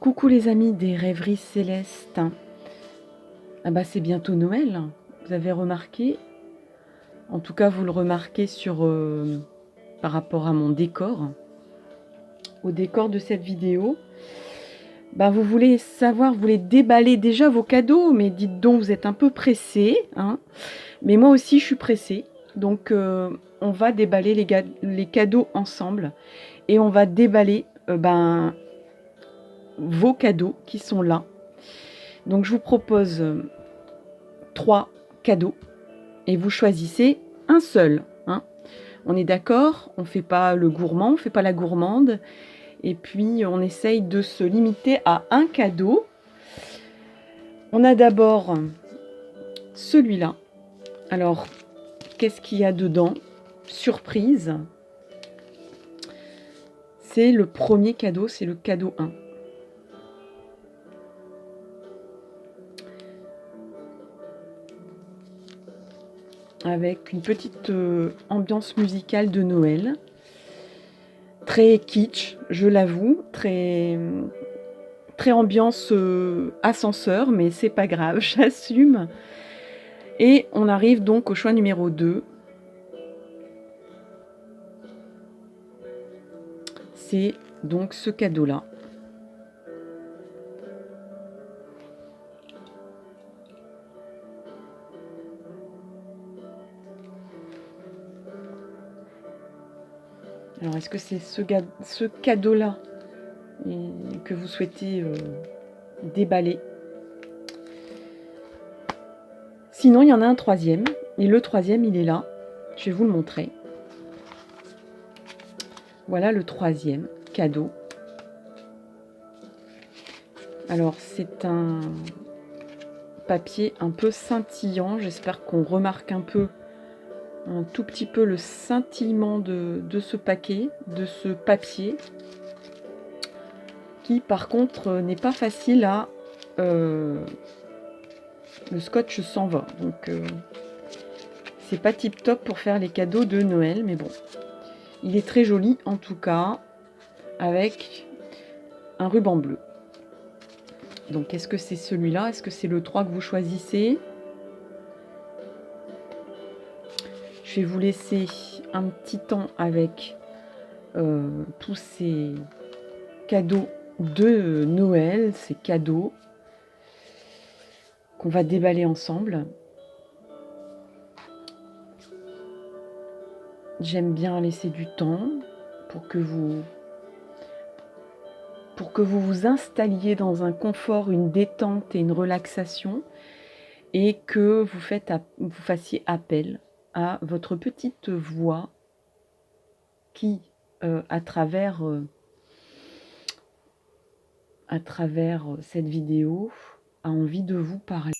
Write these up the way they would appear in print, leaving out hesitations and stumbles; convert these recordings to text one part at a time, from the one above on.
Coucou les amis des rêveries célestes. Ah bah c'est bientôt Noël, vous avez remarqué. En tout cas vous le remarquez par rapport à mon décor. Au décor de cette vidéo. Bah vous voulez savoir, vous voulez déballer déjà vos cadeaux, mais dites donc vous êtes un peu pressés, hein. Mais moi aussi je suis pressée. Donc on va déballer les cadeaux ensemble. Et on va déballer vos cadeaux qui sont là. Donc je vous propose 3 cadeaux et vous choisissez un seul, hein. On est d'accord, on ne fait pas le gourmand, on ne fait pas la gourmande. Et puis on essaye de se limiter à un cadeau. On a d'abord celui-là. Alors, qu'est-ce qu'il y a dedans? Surprise. C'est le premier cadeau, c'est le cadeau 1. Avec une petite ambiance musicale de Noël. Très kitsch, je l'avoue, très ambiance ascenseur, mais c'est pas grave, j'assume. Et on arrive donc au choix numéro 2. C'est donc ce cadeau-là. Alors, est-ce que c'est ce cadeau-là que vous souhaitez déballer? Sinon, il y en a un troisième. Et le troisième, il est là. Je vais vous le montrer. Voilà le troisième cadeau. Alors, c'est un papier un peu scintillant. J'espère qu'on remarque un tout petit peu le scintillement de ce paquet, de ce papier, qui par contre n'est pas facile à... le scotch s'en va, donc c'est pas tip top pour faire les cadeaux de Noël, mais bon, il est très joli en tout cas, avec un ruban bleu. Donc est-ce que c'est celui-là? Est-ce que c'est le 3 que vous choisissez? Je vais vous laisser un petit temps avec tous ces cadeaux de Noël, ces cadeaux qu'on va déballer ensemble. J'aime bien laisser du temps pour que vous vous installiez dans un confort, une détente et une relaxation, et que vous fassiez appel à votre petite voix qui, à travers cette vidéo, a envie de vous parler.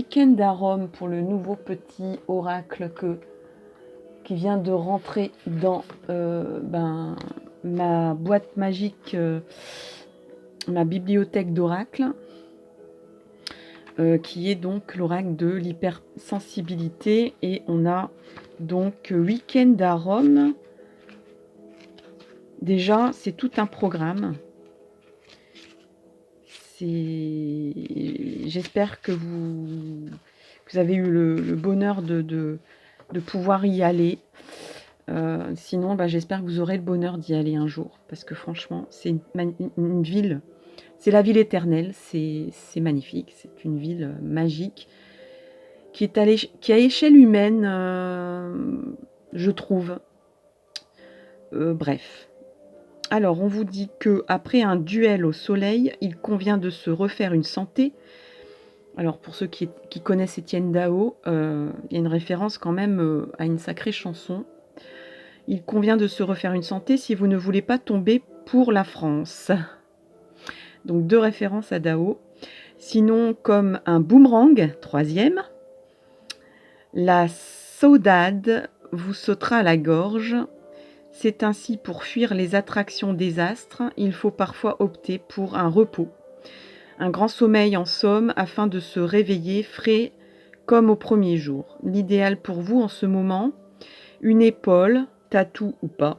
week-end à Rome pour le nouveau petit oracle qui vient de rentrer dans ma boîte magique, ma bibliothèque d'oracle, qui est donc l'oracle de l'hypersensibilité. Et on a donc week-end à Rome. Déjà, c'est tout un programme. J'espère que vous avez eu le bonheur de pouvoir y aller. Sinon, j'espère que vous aurez le bonheur d'y aller un jour. Parce que franchement, c'est une ville, c'est la ville éternelle, c'est magnifique. C'est une ville magique qui est à échelle humaine, je trouve. Bref. Alors, on vous dit qu'après un duel au soleil, il convient de se refaire une santé. Alors, pour ceux qui connaissent Étienne Dao, il y a une référence quand même à une sacrée chanson. Il convient de se refaire une santé si vous ne voulez pas tomber pour la France. Donc, 2 références à Dao. Sinon, comme un boomerang, 3e, la saudade vous sautera à la gorge. C'est ainsi, pour fuir les attractions des astres, il faut parfois opter pour un repos. Un grand sommeil en somme, afin de se réveiller frais comme au premier jour. L'idéal pour vous en ce moment, une épaule, tatou ou pas,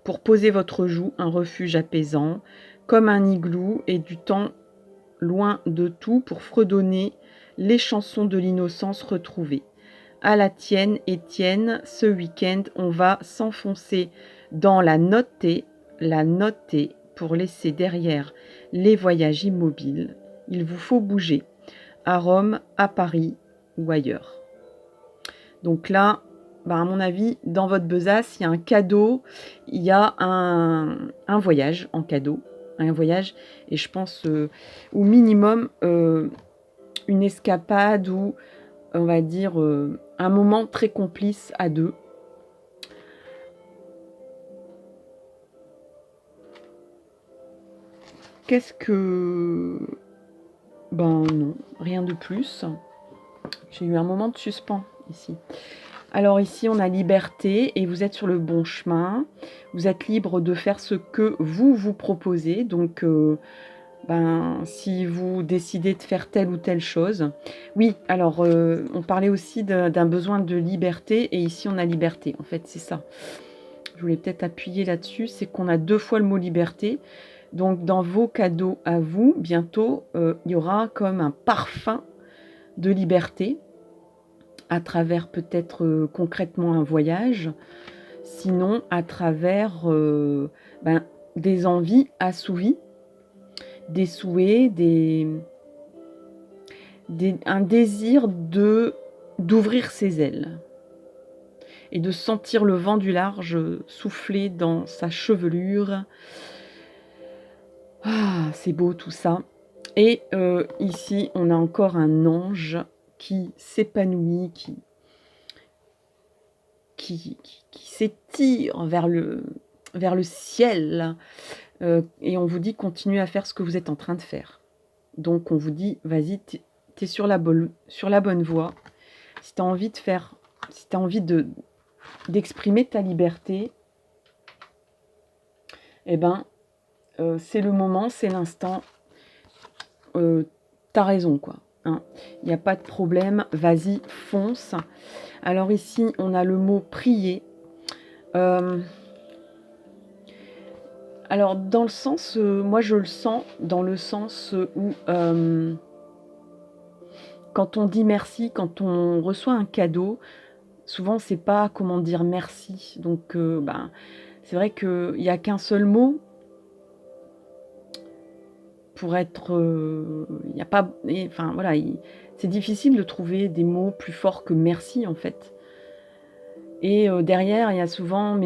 pour poser votre joue, un refuge apaisant, comme un igloo, et du temps loin de tout pour fredonner les chansons de l'innocence retrouvée. À la tienne, Étienne, ce week-end, on va s'enfoncer dans la noter pour laisser derrière les voyages immobiles. Il vous faut bouger, à Rome, à Paris ou ailleurs. Donc là, à mon avis, dans votre besace, il y a un cadeau, il y a un voyage en cadeau, un voyage, et je pense au minimum une escapade ou on va dire un moment très complice à 2. Qu'est-ce que... non, rien de plus. J'ai eu un moment de suspens ici. Alors ici, on a liberté et vous êtes sur le bon chemin. Vous êtes libre de faire ce que vous proposez. Donc, si vous décidez de faire telle ou telle chose. Oui, alors, on parlait aussi d'un besoin de liberté. Et ici, on a liberté. En fait, c'est ça. Je voulais peut-être appuyer là-dessus. C'est qu'on a 2 fois le mot liberté. Donc, dans vos cadeaux à vous, bientôt, il y aura comme un parfum de liberté, à travers peut-être concrètement un voyage, sinon à travers des envies assouvies, des souhaits, un désir d'ouvrir ses ailes et de sentir le vent du large souffler dans sa chevelure. Ah, c'est beau tout ça. Et ici, on a encore un ange qui s'épanouit, qui s'étire vers le ciel. Et on vous dit, continuez à faire ce que vous êtes en train de faire. Donc, on vous dit, vas-y, t'es sur la bonne voie. Si tu as envie de faire, si tu as envie d'exprimer ta liberté, c'est le moment, c'est l'instant. T'as raison, quoi. Il n'y a pas de problème, vas-y, fonce. Alors ici, on a le mot prier. Alors, dans le sens, moi je le sens dans le sens où quand on dit merci, quand on reçoit un cadeau, souvent c'est pas comment dire merci. Donc, c'est vrai qu'il n'y a qu'un seul mot pour être... Il n'y a pas... Enfin, voilà, c'est difficile de trouver des mots plus forts que merci, en fait. Et derrière, il y a souvent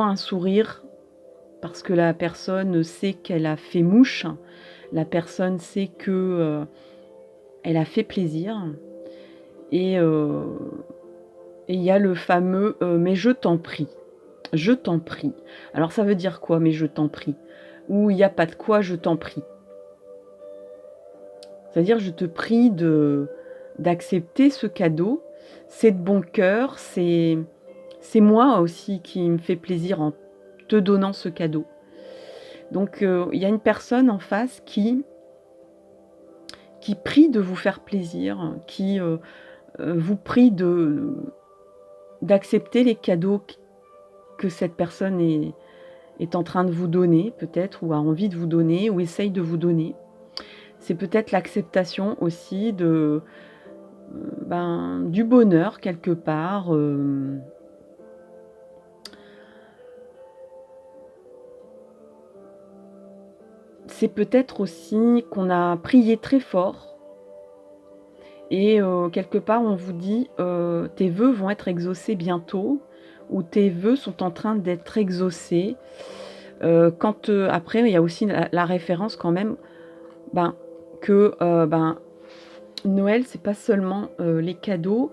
un sourire, parce que la personne sait qu'elle a fait mouche, la personne sait que elle a fait plaisir, et il y a le fameux mais je t'en prie, je t'en prie. Alors ça veut dire quoi, mais je t'en prie? Ou il n'y a pas de quoi, je t'en prie. C'est-à-dire, je te prie d'accepter ce cadeau. C'est de bon cœur, c'est moi aussi qui me fait plaisir en te donnant ce cadeau. Donc, il y a une personne en face qui prie de vous faire plaisir, qui vous prie d'accepter les cadeaux que cette personne est en train de vous donner, peut-être, ou a envie de vous donner, ou essaye de vous donner. C'est peut-être l'acceptation aussi du bonheur quelque part. C'est peut-être aussi qu'on a prié très fort et quelque part on vous dit tes vœux vont être exaucés bientôt ou tes vœux sont en train d'être exaucés. Après il y a aussi la référence quand même que Noël c'est pas seulement les cadeaux,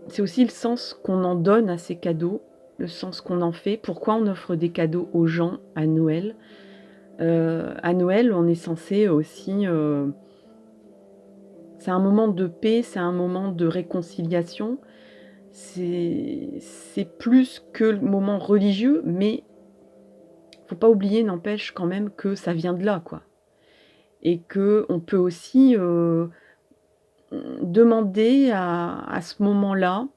c'est aussi le sens qu'on en donne à ces cadeaux, le sens qu'on en fait. Pourquoi on offre des cadeaux aux gens à Noël? À Noël, on est censé aussi... c'est un moment de paix, c'est un moment de réconciliation. C'est plus que le moment religieux, mais faut pas oublier, n'empêche quand même que ça vient de là, quoi. Et qu'on peut aussi demander à ce moment-là,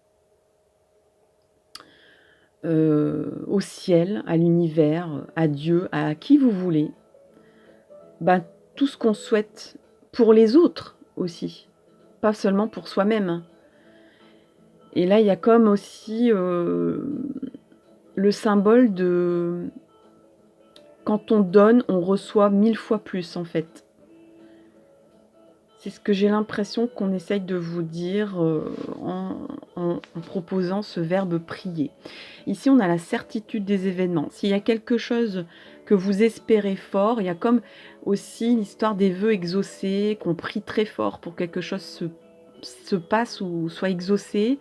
au ciel, à l'univers, à Dieu, à qui vous voulez, tout ce qu'on souhaite pour les autres aussi, pas seulement pour soi-même. Et là, il y a comme aussi le symbole de quand on donne, on reçoit 1000 fois plus en fait. C'est ce que j'ai l'impression qu'on essaye de vous dire en proposant ce verbe prier. Ici, on a la certitude des événements. S'il y a quelque chose que vous espérez fort, il y a comme aussi l'histoire des vœux exaucés, qu'on prie très fort pour que quelque chose se passe ou soit exaucé.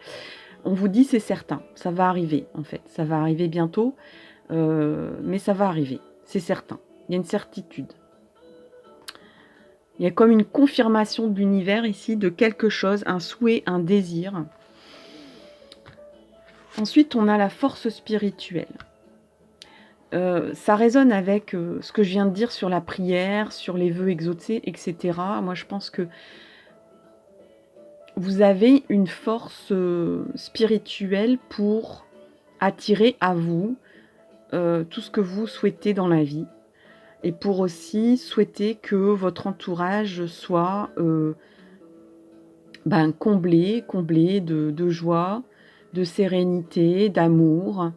On vous dit c'est certain, ça va arriver en fait. Ça va arriver bientôt, mais ça va arriver, c'est certain. Il y a une certitude. Il y a comme une confirmation de l'univers ici, de quelque chose, un souhait, un désir. Ensuite, on a la force spirituelle. Ça résonne avec ce que je viens de dire sur la prière, sur les vœux exaucés, etc. Moi, je pense que vous avez une force spirituelle pour attirer à vous tout ce que vous souhaitez dans la vie. Et pour aussi souhaiter que votre entourage soit comblé de joie, de sérénité, d'amour,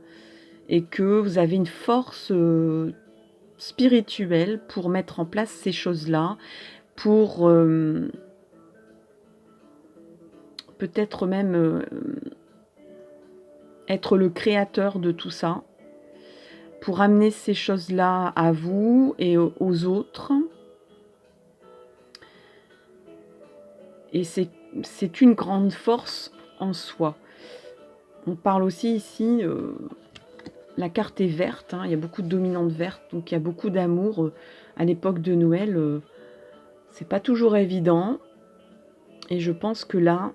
et que vous avez une force spirituelle pour mettre en place ces choses-là, pour peut-être même être le créateur de tout ça, pour amener ces choses-là à vous et aux autres. Et c'est une grande force en soi. On parle aussi ici, la carte est verte, il y a beaucoup de dominantes vertes, donc il y a beaucoup d'amour. À l'époque de Noël, c'est pas toujours évident. Et je pense que là,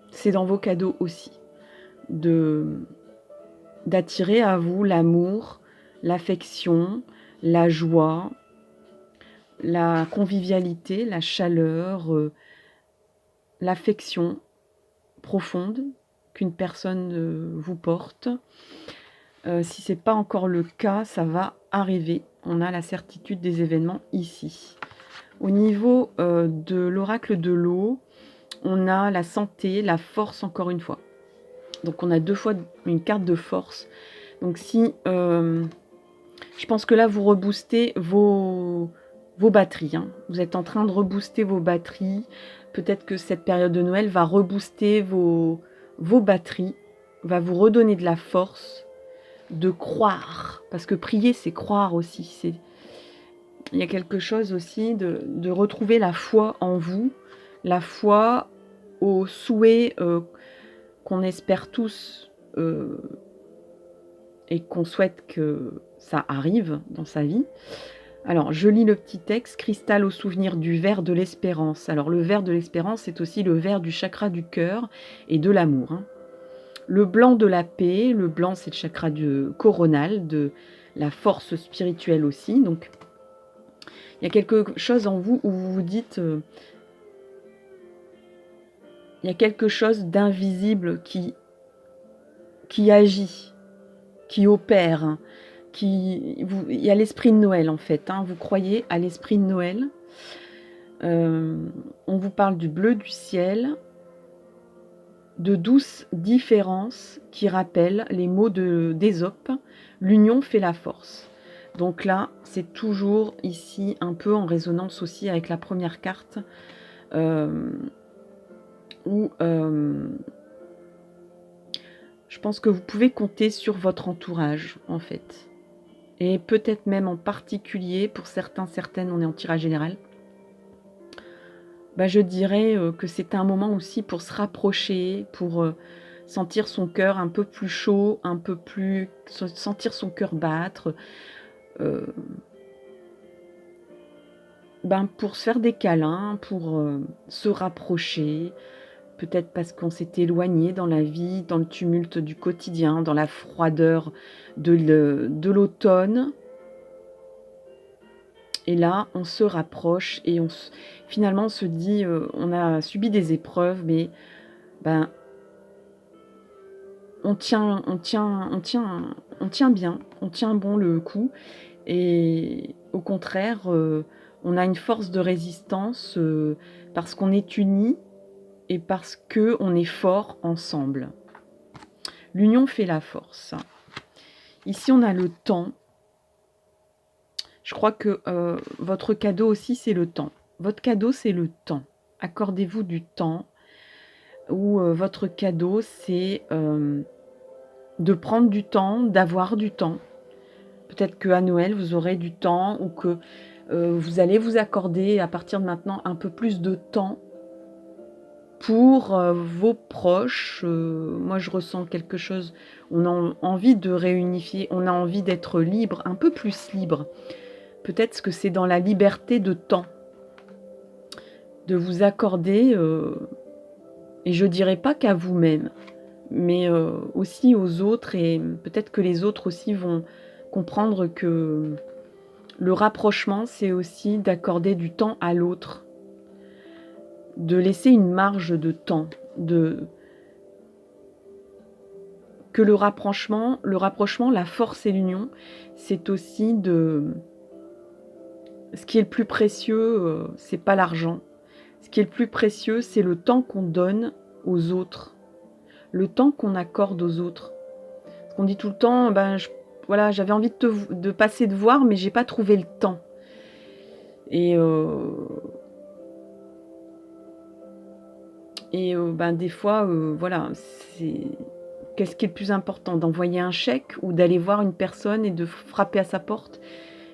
c'est dans vos cadeaux aussi, d'attirer à vous l'amour, l'affection, la joie, la convivialité, la chaleur, l'affection profonde qu'une personne vous porte. Si ce n'est pas encore le cas, ça va arriver. On a la certitude des événements ici. Au niveau de l'oracle de l'eau, on a la santé, la force encore une fois. Donc on a 2 fois une carte de force. Donc si... je pense que là, vous reboostez vos batteries. Vous êtes en train de rebooster vos batteries. Peut-être que cette période de Noël va rebooster vos batteries, va vous redonner de la force, de croire. Parce que prier, c'est croire aussi. Il y a quelque chose aussi de retrouver la foi en vous, la foi au souhait qu'on espère tous et qu'on souhaite que ça arrive dans sa vie. Alors, je lis le petit texte. Cristal au souvenir du ver de l'espérance. Alors, le ver de l'espérance, c'est aussi le ver du chakra du cœur et de l'amour. Hein. Le blanc de la paix. Le blanc, c'est le chakra coronal, de la force spirituelle aussi. Donc, il y a quelque chose en vous où vous vous dites... il y a quelque chose d'invisible qui agit, qui opère, hein, il y a l'esprit de Noël en fait, hein, vous croyez à l'esprit de Noël. On vous parle du bleu du ciel, de douces différences qui rappellent les mots d'Ésope, l'union fait la force. Donc là, c'est toujours ici un peu en résonance aussi avec la première carte, où je pense que vous pouvez compter sur votre entourage en fait. Et peut-être même en particulier, pour certaines, on est en tirage général, je dirais que c'est un moment aussi pour se rapprocher, pour sentir son cœur un peu plus chaud, sentir son cœur battre, pour se faire des câlins, pour se rapprocher, peut-être parce qu'on s'est éloigné dans la vie, dans le tumulte du quotidien, dans la froideur de l'automne. Et là, on se rapproche et finalement on se dit, on a subi des épreuves, mais on tient bien, on tient bon le coup. Et au contraire, on a une force de résistance parce qu'on est unis et parce qu'on est fort ensemble. L'union fait la force. Ici, on a le temps. Je crois que votre cadeau aussi, c'est le temps. Votre cadeau, c'est le temps. Accordez-vous du temps. Ou votre cadeau, c'est de prendre du temps, d'avoir du temps. Peut-être qu'à Noël, vous aurez du temps ou que vous allez vous accorder à partir de maintenant un peu plus de temps pour vos proches. Moi, je ressens quelque chose. On a envie de réunifier, on a envie d'être libre, un peu plus libre. Peut-être que c'est dans la liberté de temps, de vous accorder, et je dirais pas qu'à vous-même, mais aussi aux autres, et peut-être que les autres aussi vont comprendre que le rapprochement, c'est aussi d'accorder du temps à l'autre, de laisser une marge de temps, que le rapprochement, la force et l'union, c'est aussi ce qui est le plus précieux, c'est pas l'argent. Ce qui est le plus précieux, c'est le temps qu'on donne aux autres, le temps qu'on accorde aux autres. Parce qu'on dit tout le temps, voilà, j'avais envie de passer te voir, mais j'ai pas trouvé le temps. Et des fois, voilà, qu'est-ce qui est le plus important, d'envoyer un chèque ou d'aller voir une personne et de frapper à sa porte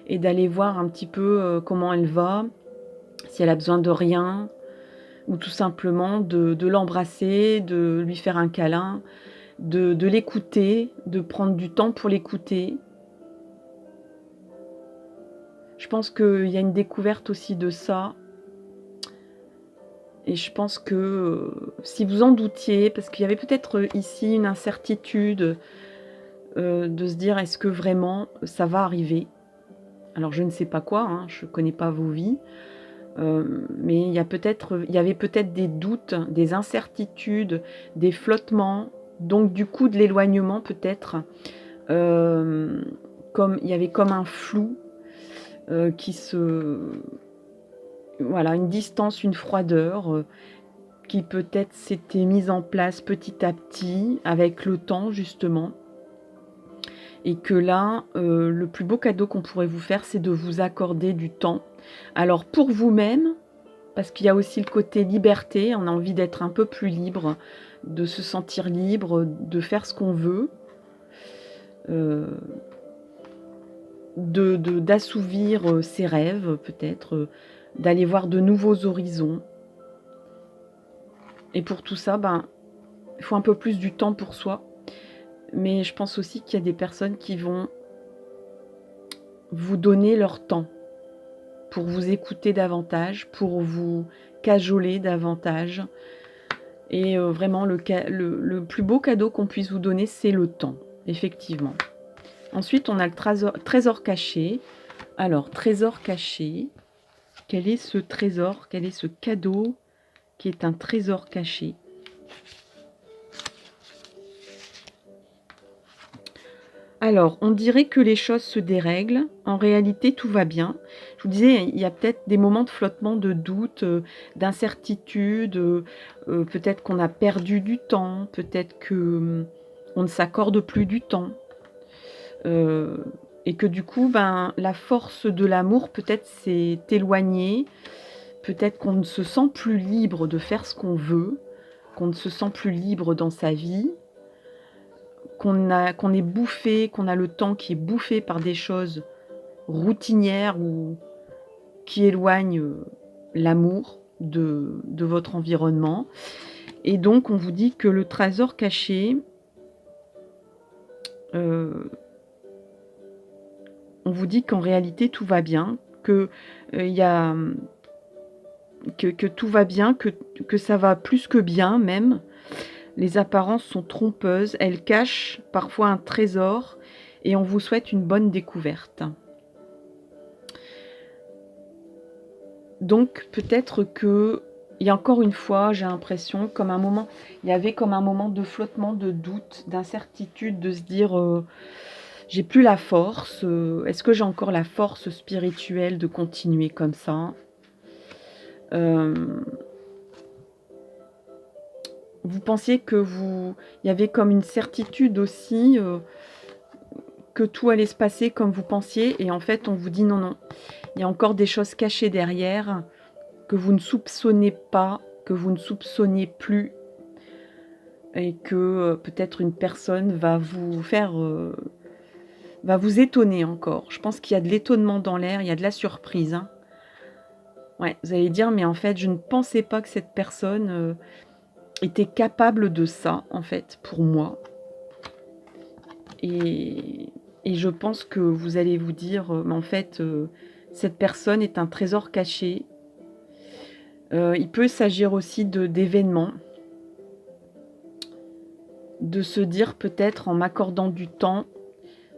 et d'aller voir un petit peu comment elle va, si elle a besoin de rien, ou tout simplement de l'embrasser, de lui faire un câlin, de l'écouter, de prendre du temps pour l'écouter. Je pense qu'il y a une découverte aussi de ça. Et je pense que si vous en doutiez, parce qu'il y avait peut-être ici une incertitude de se dire est-ce que vraiment ça va arriver. Alors je ne sais pas quoi, hein, je ne connais pas vos vies, mais il y avait peut-être des doutes, des incertitudes, des flottements, donc du coup de l'éloignement peut-être, comme il y avait comme un flou voilà, une distance, une froideur qui peut-être s'était mise en place petit à petit avec le temps justement. Et que là, le plus beau cadeau qu'on pourrait vous faire, c'est de vous accorder du temps. Alors pour vous-même, parce qu'il y a aussi le côté liberté, on a envie d'être un peu plus libre, de se sentir libre, de faire ce qu'on veut, d'assouvir ses rêves peut-être, d'aller voir de nouveaux horizons. Et pour tout ça, il faut un peu plus du temps pour soi. Mais je pense aussi qu'il y a des personnes qui vont vous donner leur temps. pour vous écouter davantage, pour vous cajoler davantage. Et vraiment, le plus beau cadeau qu'on puisse vous donner, c'est le temps, effectivement. Ensuite, on a le trésor caché. Alors, trésor caché. Quel est ce trésor? Quel est ce cadeau qui est un trésor caché? Alors, on dirait que les choses se dérèglent. En réalité, tout va bien. Je vous disais, il y a peut-être des moments de flottement, de doute, d'incertitude. Peut-être qu'on a perdu du temps. Peut-être que on ne s'accorde plus du temps. Et que du coup, la force de l'amour, peut-être, s'est éloignée. Peut-être qu'on ne se sent plus libre de faire ce qu'on veut. Qu'on ne se sent plus libre dans sa vie. Qu'on est bouffé, qu'on a le temps qui est bouffé par des choses routinières ou qui éloignent l'amour de votre environnement. Et donc, on vous dit que le trésor caché, on vous dit qu'en réalité, tout va bien, que tout va bien, que ça va plus que bien même. Les apparences sont trompeuses, elles cachent parfois un trésor et on vous souhaite une bonne découverte. Donc peut-être que, il y a encore une fois, j'ai l'impression, il y avait comme un moment de flottement, de doute, d'incertitude, de se dire j'ai plus la force, est-ce que j'ai encore la force spirituelle de continuer comme ça? Vous pensiez il y avait comme une certitude aussi que tout allait se passer comme vous pensiez, et en fait on vous dit non, il y a encore des choses cachées derrière que vous ne soupçonnez pas, que vous ne soupçonniez plus, et que peut-être une personne va vous va vous étonner encore. Je pense qu'il y a de l'étonnement dans l'air, il y a de la surprise. Hein. Ouais, vous allez dire, mais en fait, je ne pensais pas que cette personne était capable de ça, en fait, pour moi. Et je pense que vous allez vous dire, mais en fait, cette personne est un trésor caché. Il peut s'agir aussi d'événements. De se dire peut-être en m'accordant du temps,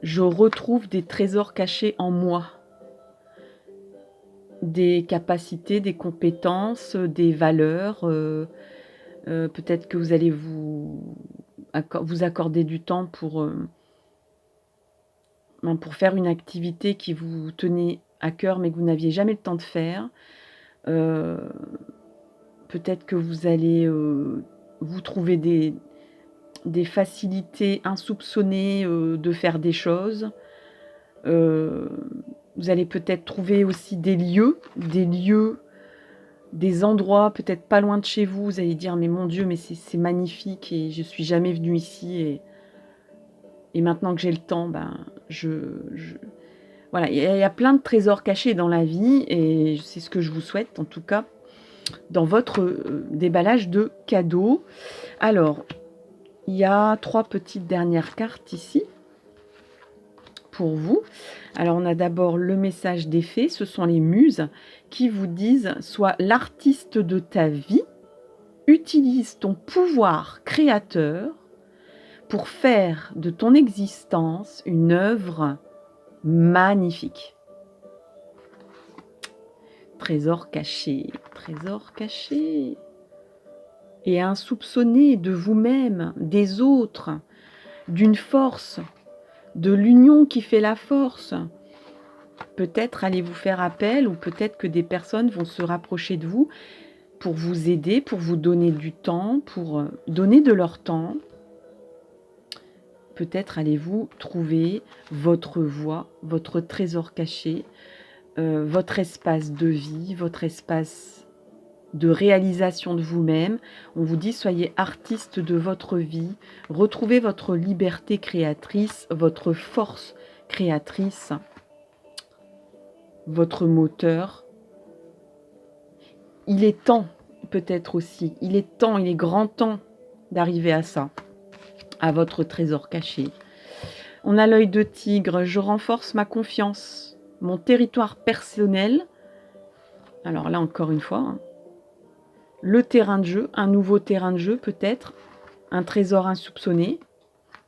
je retrouve des trésors cachés en moi. Des capacités, des compétences, des valeurs. Peut-être que vous allez vous accorder du temps pour faire une activité qui vous tenait à cœur mais que vous n'aviez jamais le temps de faire. Peut-être que vous allez vous trouver des facilités insoupçonnées de faire des choses. Vous allez peut-être trouver aussi des lieux, des endroits peut-être pas loin de chez vous. Vous allez dire, mais mon Dieu, mais c'est magnifique et je suis jamais venue ici. Et maintenant que j'ai le temps, voilà, il y a plein de trésors cachés dans la vie et c'est ce que je vous souhaite, en tout cas, dans votre déballage de cadeaux. Alors, il y a 3 petites dernières cartes ici pour vous. Alors, on a d'abord le message des fées, ce sont les muses qui vous disent « Sois l'artiste de ta vie, utilise ton pouvoir créateur pour faire de ton existence une œuvre magnifique. » Trésor caché, et insoupçonné de vous-même, des autres, d'une force, de l'union qui fait la force. Peut-être allez-vous faire appel ou peut-être que des personnes vont se rapprocher de vous pour vous aider, pour vous donner du temps, pour donner de leur temps. Peut-être allez-vous trouver votre voie, votre trésor caché, votre espace de vie, votre espace de réalisation de vous-même. On vous dit, soyez artiste de votre vie, retrouvez votre liberté créatrice, votre force créatrice, votre moteur. Il est temps, peut-être aussi, il est grand temps d'arriver à ça, à votre trésor caché. On a l'œil de tigre, je renforce ma confiance, mon territoire personnel Alors là, encore une fois, hein, le terrain de jeu, un nouveau terrain de jeu peut-être, un trésor insoupçonné,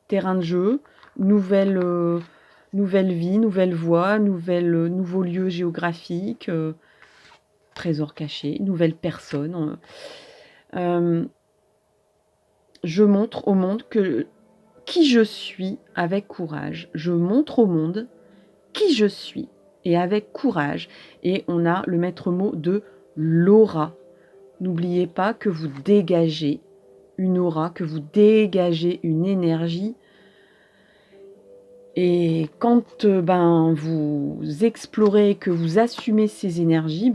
terrain de jeu, nouvelle vie, nouvelle voie, nouveau lieu géographique, trésor caché, nouvelle personne. Je montre au monde qui je suis avec courage. Je montre au monde qui je suis et avec courage. Et on a le maître mot de l'aura. N'oubliez pas que vous dégagez une aura, que vous dégagez une énergie. Et quand vous explorez, que vous assumez ces énergies,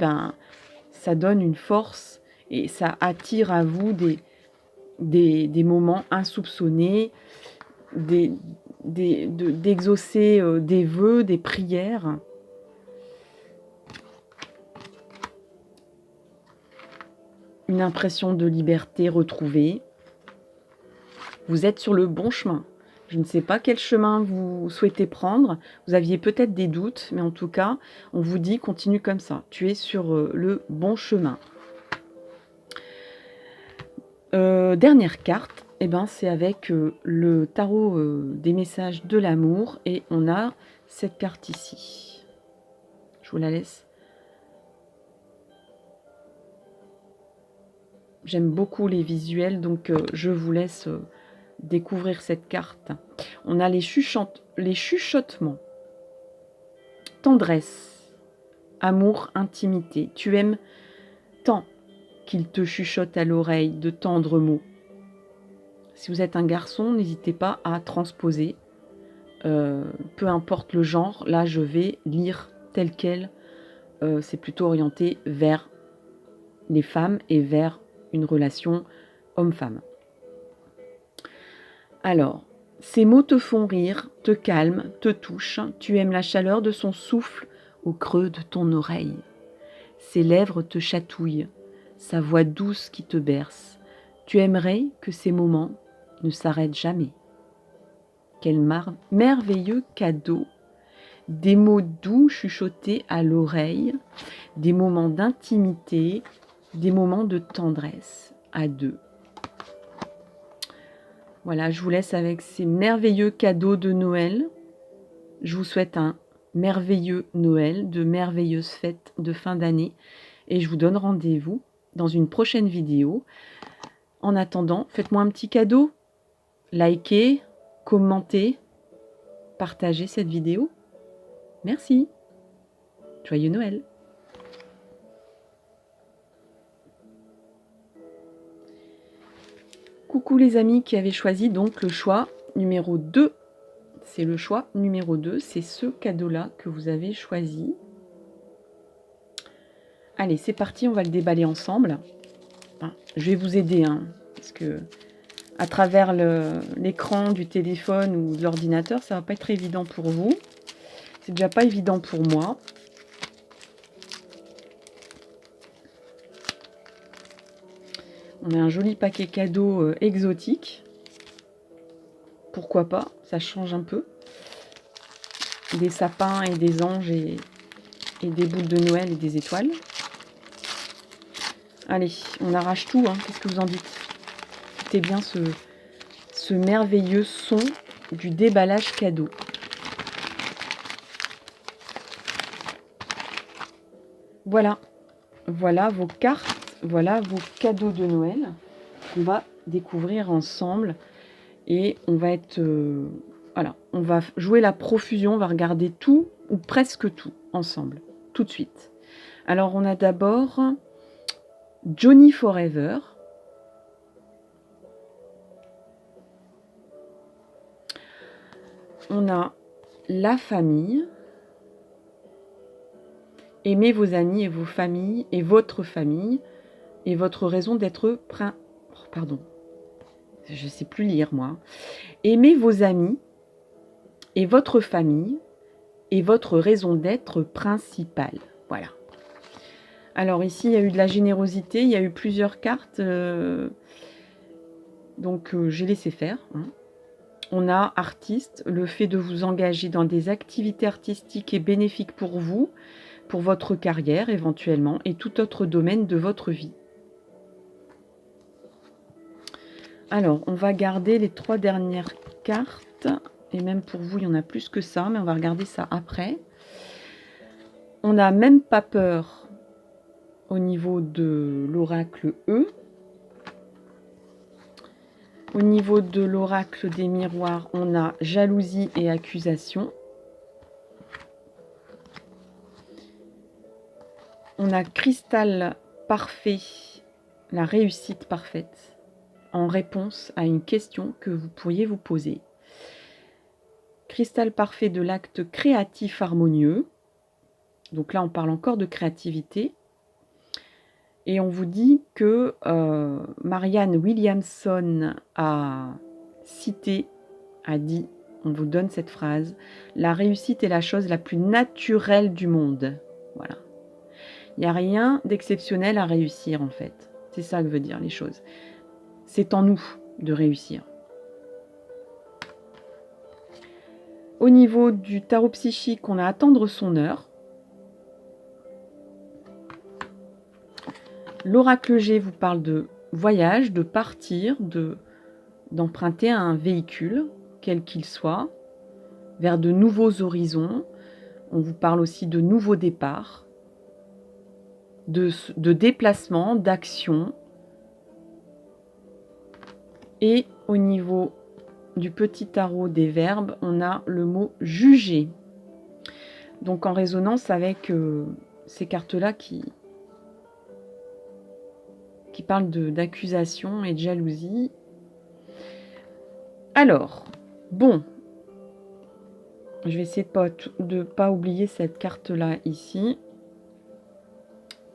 ça donne une force et ça attire à vous des moments insoupçonnés, d'exaucer des vœux, des prières. Une impression de liberté retrouvée. Vous êtes sur le bon chemin. Je ne sais pas quel chemin vous souhaitez prendre. Vous aviez peut-être des doutes, mais en tout cas, on vous dit continue comme ça. Tu es sur le bon chemin. Dernière carte, c'est avec le tarot des messages de l'amour et on a cette carte ici. Je vous la laisse. J'aime beaucoup les visuels, donc je vous laisse découvrir cette carte. On a les chuchotements, tendresse, amour, intimité. Tu aimes tant qu'il te chuchote à l'oreille de tendres mots. Si vous êtes un garçon, n'hésitez pas à transposer. Peu importe le genre, là je vais lire tel quel. C'est plutôt orienté vers les femmes et vers une relation homme-femme. Alors, ces mots te font rire, te calment, te touchent. Tu aimes la chaleur de son souffle au creux de ton oreille. Ses lèvres te chatouillent, sa voix douce qui te berce. Tu aimerais que ces moments ne s'arrêtent jamais. Quel merveilleux cadeau! Des mots doux chuchotés à l'oreille, des moments d'intimité, des moments de tendresse à deux. Voilà, je vous laisse avec ces merveilleux cadeaux de Noël. Je vous souhaite un merveilleux Noël, de merveilleuses fêtes de fin d'année et je vous donne rendez-vous dans une prochaine vidéo. En attendant, faites-moi un petit cadeau, likez, commentez, partagez cette vidéo. Merci. Joyeux Noël. Coucou les amis qui avaient choisi donc le choix numéro 2. C'est le choix numéro 2, c'est ce cadeau-là que vous avez choisi. Allez, c'est parti, on va le déballer ensemble. Je vais vous aider, parce que à travers l'écran du téléphone ou de l'ordinateur, ça va pas être évident pour vous. C'est déjà pas évident pour moi. On a un joli paquet cadeau exotique. Pourquoi pas, ça change un peu. Des sapins et des anges et des boules de Noël et des étoiles. Allez, on arrache tout, qu'est-ce que vous en dites? Écoutez bien ce merveilleux son du déballage cadeau. Voilà vos cartes, voilà vos cadeaux de Noël qu'on va découvrir ensemble et on va être on va jouer la profusion, on va regarder tout ou presque tout ensemble tout de suite. Alors on a d'abord Johnny Forever. On a la famille. Aimez vos amis et vos familles et votre famille et votre raison d'être pardon. Je ne sais plus lire moi. Aimez vos amis et votre famille et votre raison d'être principale. Voilà. Alors ici, il y a eu de la générosité, il y a eu plusieurs cartes. Donc j'ai laissé faire. On a artiste, le fait de vous engager dans des activités artistiques est bénéfique pour vous. pour votre carrière éventuellement et tout autre domaine de votre vie. Alors, on va garder les 3 dernières cartes, et même pour vous, il y en a plus que ça, mais on va regarder ça après. On n'a même pas peur au niveau de l'oracle E. Au niveau de l'oracle des miroirs, on a jalousie et accusation. On a cristal parfait, la réussite parfaite, en réponse à une question que vous pourriez vous poser. Cristal parfait de l'acte créatif harmonieux. Donc là, on parle encore de créativité. Et on vous dit que Marianne Williamson a cité, a dit, on vous donne cette phrase, « La réussite est la chose la plus naturelle du monde. » Voilà. Il n'y a rien d'exceptionnel à réussir, en fait. C'est ça que veut dire les choses. C'est en nous de réussir. Au niveau du tarot psychique, on a attendre son heure. L'oracle G vous parle de voyage, de partir, d'emprunter un véhicule, quel qu'il soit, vers de nouveaux horizons. On vous parle aussi de nouveaux départs, de déplacements, d'actions. Et au niveau du petit tarot des verbes, on a le mot juger. Donc en résonance avec ces cartes-là qui parlent d'accusation et de jalousie. Alors, bon, je vais essayer de pas oublier cette carte-là ici,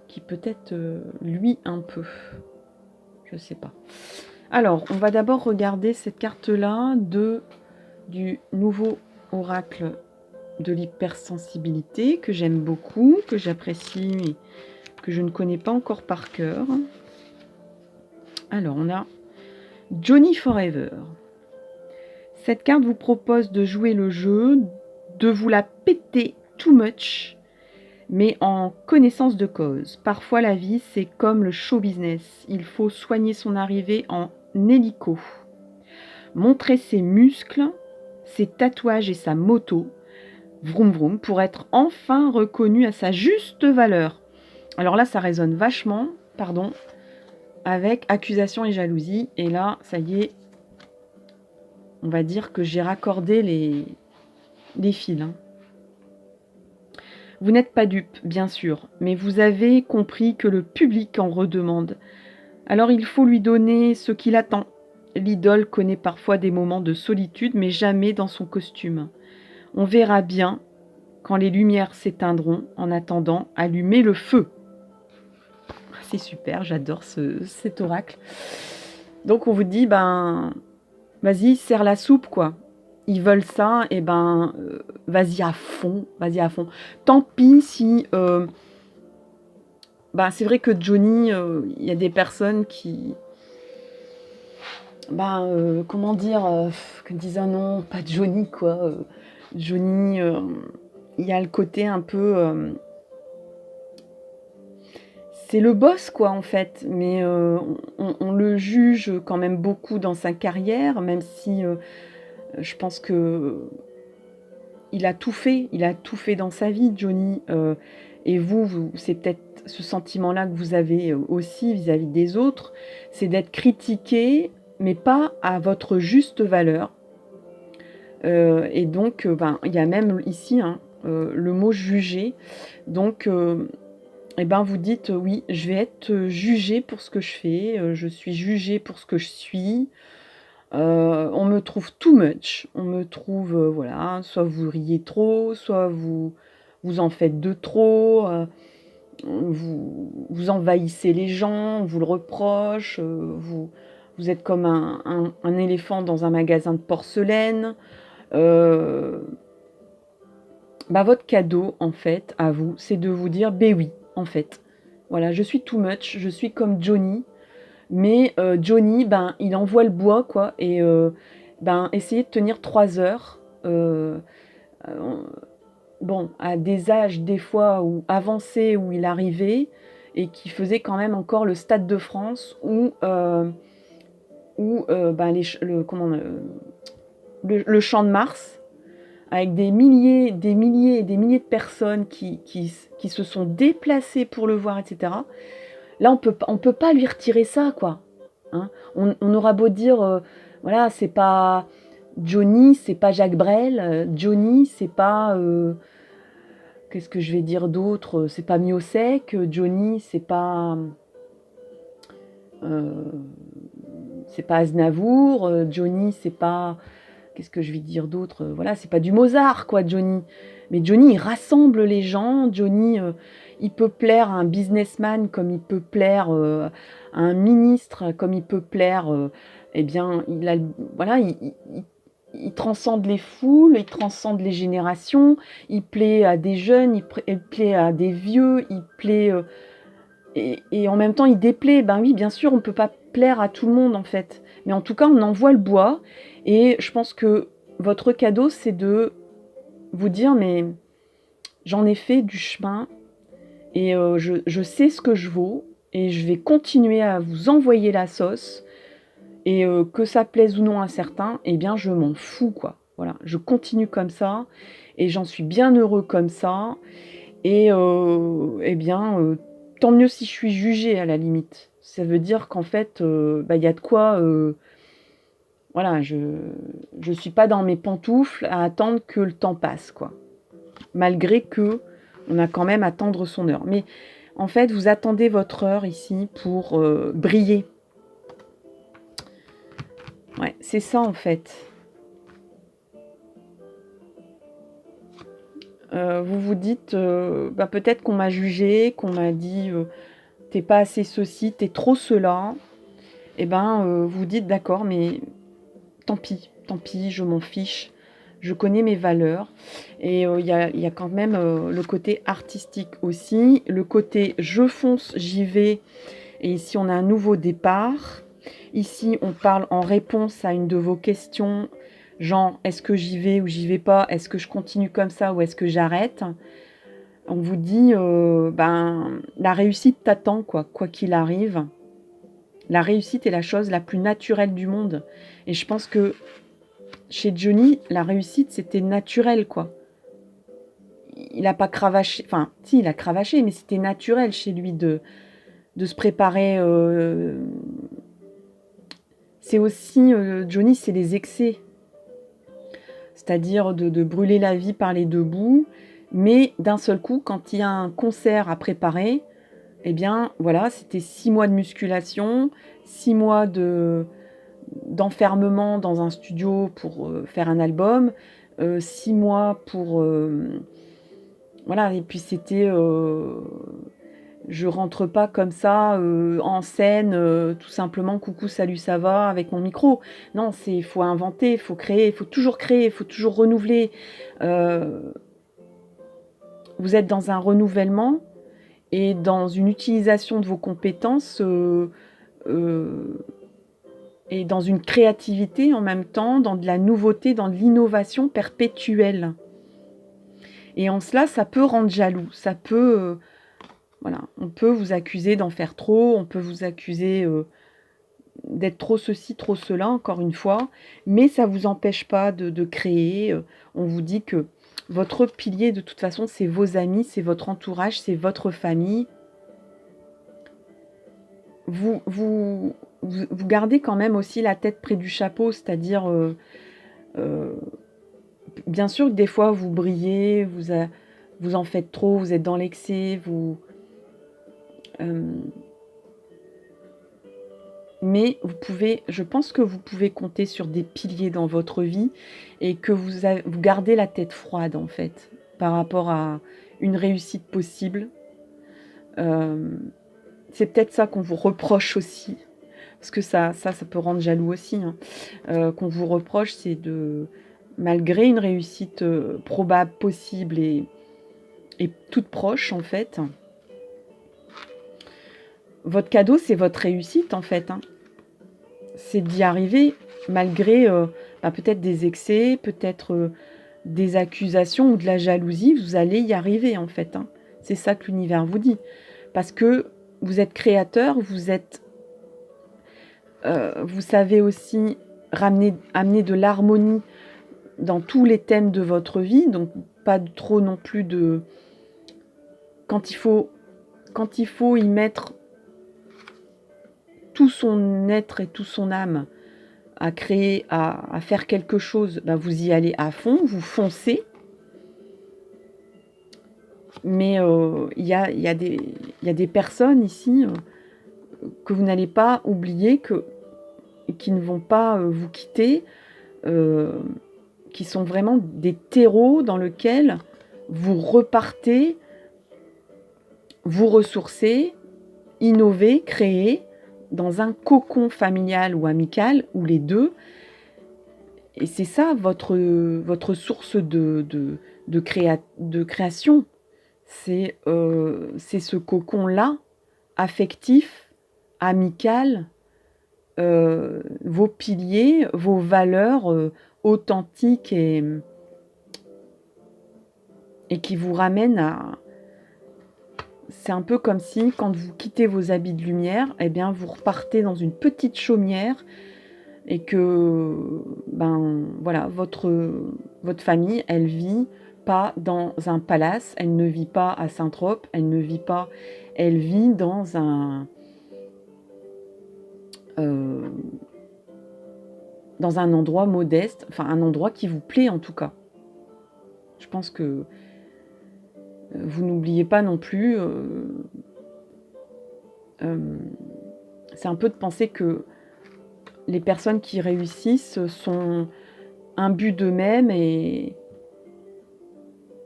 qui peut-être lui un peu, je sais pas. Alors, on va d'abord regarder cette carte-là du nouveau oracle de l'hypersensibilité, que j'aime beaucoup, que j'apprécie, mais que je ne connais pas encore par cœur. Alors, on a Johnny Forever. Cette carte vous propose de jouer le jeu, de vous la péter too much, mais en connaissance de cause. Parfois, la vie, c'est comme le show business. Il faut soigner son arrivée en hélico. Montrer ses muscles, ses tatouages et sa moto, vroom vroom, pour être enfin reconnu à sa juste valeur. Alors là, ça résonne vachement, pardon, avec accusation et jalousie. Et là, ça y est, on va dire que j'ai raccordé les fils. Hein. Vous n'êtes pas dupe, bien sûr, mais vous avez compris que le public en redemande. Alors il faut lui donner ce qu'il attend. L'idole connaît parfois des moments de solitude, mais jamais dans son costume. On verra bien quand les lumières s'éteindront. En attendant, allumez le feu. C'est super, j'adore cet oracle. Donc on vous dit, vas-y, serre la soupe, quoi. Ils veulent ça, et vas-y à fond, vas-y à fond. Tant pis si... c'est vrai que Johnny, il y a des personnes qui... comment dire, que disent ah non, pas Johnny, quoi. Johnny, il y a le côté un peu... c'est le boss, quoi, en fait. Mais on le juge quand même beaucoup dans sa carrière, même si je pense que il a tout fait dans sa vie, Johnny. Et vous c'est peut-être ce sentiment-là que vous avez aussi vis-à-vis des autres, c'est d'être critiqué, mais pas à votre juste valeur. Et donc, il y a même ici le mot juger. Donc, vous dites oui, je vais être jugé pour ce que je fais, je suis jugé pour ce que je suis. On me trouve too much, on me trouve, voilà, soit vous riez trop, soit vous en faites de trop, vous envahissez les gens, on vous le reproche, vous êtes comme un éléphant dans un magasin de porcelaine. Votre cadeau, en fait, à vous, c'est de vous dire, oui, en fait, voilà, je suis too much, je suis comme Johnny, mais Johnny, il envoie le bois, quoi, et essayez de tenir 3 heures, bon, à des âges des fois où avancés où il arrivait et qui faisait quand même encore le Stade de France où ben, le Champ de Mars avec des milliers et des milliers de personnes qui se sont déplacées pour le voir, etc. Là, on peut pas lui retirer ça, quoi. Hein. On aura beau dire, voilà, c'est pas Johnny, c'est pas Jacques Brel, Johnny, c'est pas, qu'est-ce que je vais dire d'autre? C'est pas Miossec, Johnny, euh, c'est pas Aznavour, Johnny, c'est pas, qu'est-ce que je vais dire d'autre? Voilà, c'est pas du Mozart, quoi, Johnny. Mais Johnny, il rassemble les gens. Johnny, il peut plaire à un businessman comme il peut plaire à un ministre, comme il peut plaire. Eh bien, voilà, il transcende les foules, il transcende les générations. Il plaît à des jeunes, il plaît à des vieux, il plaît et en même temps, il déplaît. Ben oui, bien sûr, on peut pas plaire à tout le monde en fait. Mais en tout cas, on envoie le bois. Et je pense que votre cadeau, c'est de vous dire, mais j'en ai fait du chemin et je sais ce que je vaux et je vais continuer à vous envoyer la sauce et que ça plaise ou non à certains, eh bien je m'en fous quoi. Voilà, je continue comme ça et j'en suis bien heureux comme ça et eh bien tant mieux si je suis jugée à la limite. Ça veut dire qu'en fait, bah, y a de quoi voilà, je suis pas dans mes pantoufles à attendre que le temps passe, quoi. Malgré que on a quand même à attendre son heure. Mais en fait, vous attendez votre heure ici pour briller. Ouais, c'est ça en fait. Vous vous dites, bah, peut-être qu'on m'a jugé, qu'on m'a dit, t'es pas assez ceci, t'es trop cela. Et ben, vous dites d'accord, mais tant pis, je m'en fiche. Je connais mes valeurs. Et il y a quand même le côté artistique aussi. Le côté je fonce, j'y vais. Et ici, on a un nouveau départ. Ici, on parle en réponse à une de vos questions. Genre, est-ce que j'y vais ou j'y vais pas? Est-ce que je continue comme ça ou est-ce que j'arrête? On vous dit, ben, la réussite t'attend, quoi qu'il arrive. La réussite est la chose la plus naturelle du monde. Et je pense que chez Johnny, la réussite, c'était naturel, quoi. Il n'a pas cravaché, enfin, si, il a cravaché, mais c'était naturel chez lui de se préparer. C'est aussi, Johnny, c'est les excès. C'est-à-dire de brûler la vie par les deux bouts. Mais d'un seul coup, quand il y a un concert à préparer, eh bien, voilà, c'était 6 mois de musculation, 6 mois d'enfermement dans un studio pour faire un album, 6 mois pour voilà, et puis c'était je rentre pas comme ça en scène tout simplement coucou salut ça va avec mon micro. Non, c'est faut inventer, faut créer, faut toujours créer, faut toujours renouveler. Euh, vous êtes dans un renouvellement et dans une utilisation de vos compétences euh, et dans une créativité en même temps, dans de la nouveauté, dans de l'innovation perpétuelle. Et en cela, ça peut rendre jaloux, ça peut, voilà, on peut vous accuser d'en faire trop, on peut vous accuser d'être trop ceci, trop cela, encore une fois, mais ça ne vous empêche pas de créer. On vous dit que votre pilier, de toute façon, c'est vos amis, c'est votre entourage, c'est votre famille. Vous gardez quand même aussi la tête près du chapeau, c'est-à-dire, euh, bien sûr que des fois, vous brillez, vous en faites trop, vous êtes dans l'excès, euh, mais je pense que vous pouvez compter sur des piliers dans votre vie et que vous gardez la tête froide en fait par rapport à une réussite possible. Euh, c'est peut-être ça qu'on vous reproche aussi, parce que ça peut rendre jaloux aussi. Hein. Qu'on vous reproche, c'est malgré une réussite probable, possible et toute proche en fait, votre cadeau c'est votre réussite en fait. Hein. C'est d'y arriver malgré peut-être des excès, peut-être des accusations ou de la jalousie, vous allez y arriver en fait, hein. C'est ça que l'univers vous dit. Parce que vous êtes créateur, vous savez aussi amener de l'harmonie dans tous les thèmes de votre vie, donc pas trop non plus de... Quand il faut y mettre tout son être et tout son âme à créer, à faire quelque chose, ben vous y allez à fond, vous foncez. Mais il y a des personnes ici que vous n'allez pas oublier, qui ne vont pas vous quitter, qui sont vraiment des terreaux dans lesquels vous repartez, vous ressourcez, innovez, créez, dans un cocon familial ou amical, ou les deux. Et c'est ça votre source de création. C'est ce cocon-là, affectif, amical, vos piliers, vos valeurs authentiques et qui vous ramènent à... C'est un peu comme si, quand vous quittez vos habits de lumière, eh bien, vous repartez dans une petite chaumière et que, ben, voilà, votre famille, elle vit pas dans un palace, elle ne vit pas à Saint-Trope, elle vit dans un endroit modeste, enfin un endroit qui vous plaît en tout cas. Je pense que vous n'oubliez pas non plus, c'est un peu de penser que les personnes qui réussissent sont imbus d'eux-mêmes et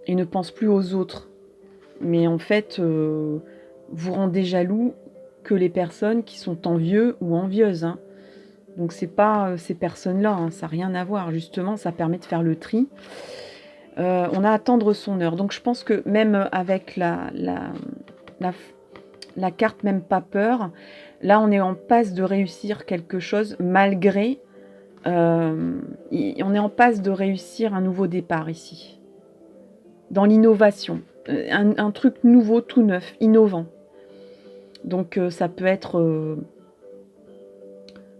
ne pensent plus aux autres. Mais en fait, vous rendez jaloux que les personnes qui sont envieux ou envieuses, hein. Donc c'est pas ces personnes-là, hein, ça n'a rien à voir. Justement, ça permet de faire le tri. On a à attendre son heure. Donc je pense que même avec la carte même pas peur, là on est en passe de réussir quelque chose malgré... on est en passe de réussir un nouveau départ ici. Dans l'innovation. Un truc nouveau, tout neuf, innovant. Donc ça peut être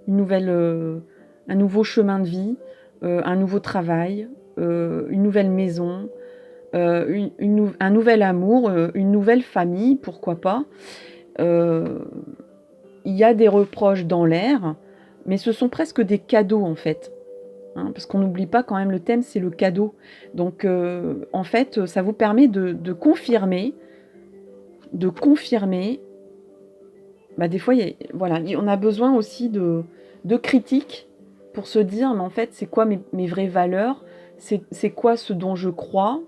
un nouveau chemin de vie, un nouveau travail, une nouvelle maison, un nouvel amour, une nouvelle famille, pourquoi pas. Il y a des reproches dans l'air, mais ce sont presque des cadeaux en fait. Hein, parce qu'on n'oublie pas quand même, le thème c'est le cadeau. Donc en fait, ça vous permet de confirmer, bah, des fois, voilà, on a besoin aussi de critiques pour se dire, mais en fait, c'est quoi mes vraies valeurs? C'est quoi ce dont je crois?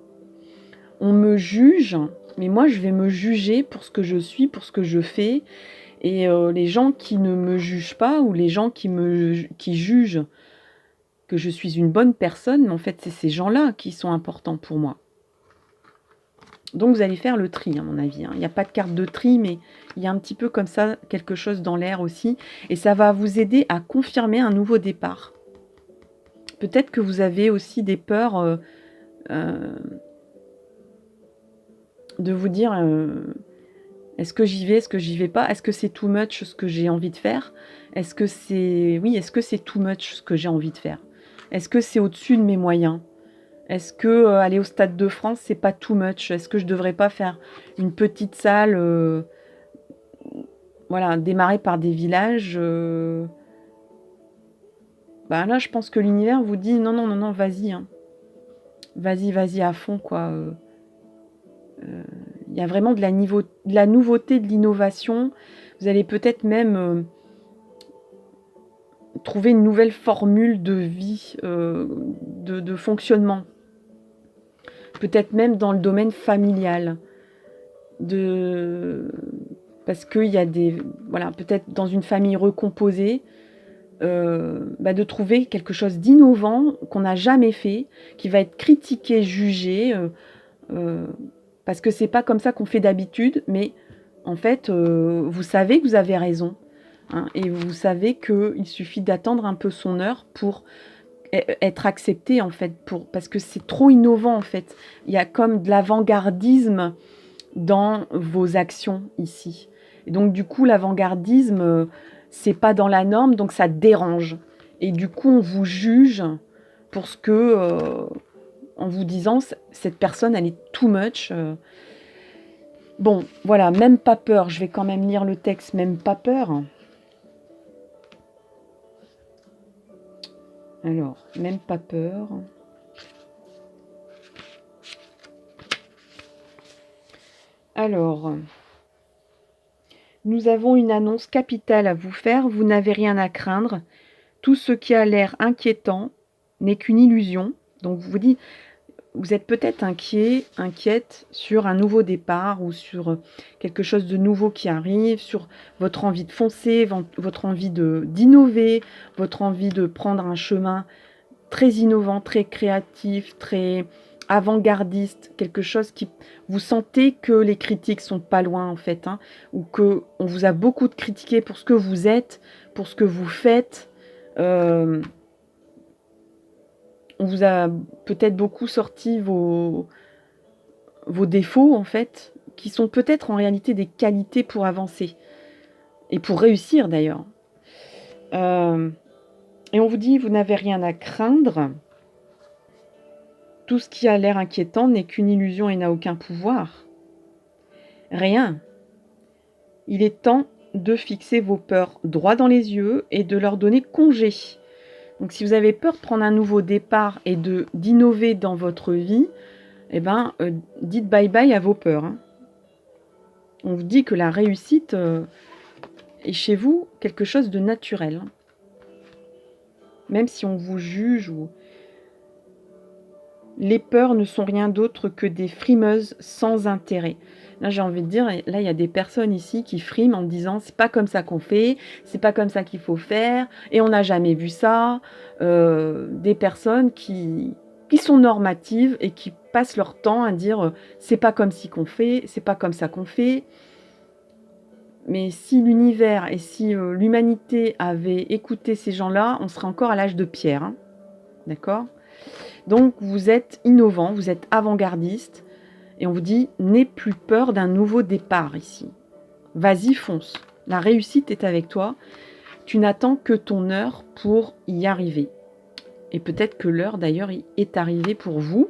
On me juge, mais moi, je vais me juger pour ce que je suis, pour ce que je fais. Et les gens qui ne me jugent pas, ou les gens qui jugent que je suis une bonne personne, mais en fait, c'est ces gens-là qui sont importants pour moi. Donc vous allez faire le tri, à mon avis, hein. Il n'y a pas de carte de tri, mais il y a un petit peu comme ça, quelque chose dans l'air aussi. Et ça va vous aider à confirmer un nouveau départ. Peut-être que vous avez aussi des peurs de vous dire, est-ce que j'y vais, est-ce que j'y vais pas? Est-ce que c'est too much ce que j'ai envie de faire? Est-ce que c'est too much ce que j'ai envie de faire? Est-ce que c'est au-dessus de mes moyens? Est-ce que aller au Stade de France, c'est pas too much? Est-ce que je devrais pas faire une petite salle, voilà, démarrer par des villages Bah là, je pense que l'univers vous dit non, non, non, non, vas-y, hein. Vas-y à fond, quoi. Il y a vraiment de la nouveauté, de l'innovation. Vous allez peut-être même trouver une nouvelle formule de vie, de fonctionnement. Peut-être même dans le domaine familial. Parce qu'il y a voilà, peut-être dans une famille recomposée, de trouver quelque chose d'innovant qu'on n'a jamais fait, qui va être critiqué, jugé, parce que c'est pas comme ça qu'on fait d'habitude, mais en fait, vous savez que vous avez raison, hein, et vous savez qu'il suffit d'attendre un peu son heure pour être accepté en fait, parce que c'est trop innovant en fait. Il y a comme de l'avant-gardisme dans vos actions ici. Et donc du coup, l'avant-gardisme, c'est pas dans la norme, donc ça dérange. Et du coup, on vous juge pour ce que, en vous disant, cette personne, elle est too much. Bon, voilà, même pas peur. Je vais quand même lire le texte, même pas peur. Alors, même pas peur. Alors, nous avons une annonce capitale à vous faire. Vous n'avez rien à craindre. Tout ce qui a l'air inquiétant n'est qu'une illusion. Donc, vous vous dites, vous êtes peut-être inquiète sur un nouveau départ ou sur quelque chose de nouveau qui arrive, sur votre envie de foncer, votre envie d'innover, votre envie de prendre un chemin très innovant, très créatif, très avant-gardiste, quelque chose qui vous sentez que les critiques sont pas loin en fait, hein, ou que on vous a beaucoup critiqué pour ce que vous êtes, pour ce que vous faites. On vous a peut-être beaucoup sorti vos défauts en fait, qui sont peut-être en réalité des qualités pour avancer et pour réussir d'ailleurs. Et on vous dit, vous n'avez rien à craindre. Tout ce qui a l'air inquiétant n'est qu'une illusion et n'a aucun pouvoir. Rien. Il est temps de fixer vos peurs droit dans les yeux et de leur donner congé. Donc si vous avez peur de prendre un nouveau départ et d'innover dans votre vie, eh ben, dites bye-bye à vos peurs. Hein. On vous dit que la réussite est chez vous quelque chose de naturel. Hein. Même si on vous juge ou... Les peurs ne sont rien d'autre que des frimeuses sans intérêt. Là, j'ai envie de dire, là, il y a des personnes ici qui friment en disant c'est pas comme ça qu'on fait, c'est pas comme ça qu'il faut faire, et on n'a jamais vu ça. Des personnes qui sont normatives et qui passent leur temps à dire c'est pas comme ci qu'on fait, c'est pas comme ça qu'on fait. Mais si l'univers et si l'humanité avait écouté ces gens-là, on serait encore à l'âge de pierre. Hein. D'accord ? Donc vous êtes innovant, vous êtes avant-gardiste, et on vous dit, n'aie plus peur d'un nouveau départ ici. Vas-y, fonce. La réussite est avec toi. Tu n'attends que ton heure pour y arriver. Et peut-être que l'heure d'ailleurs est arrivée pour vous.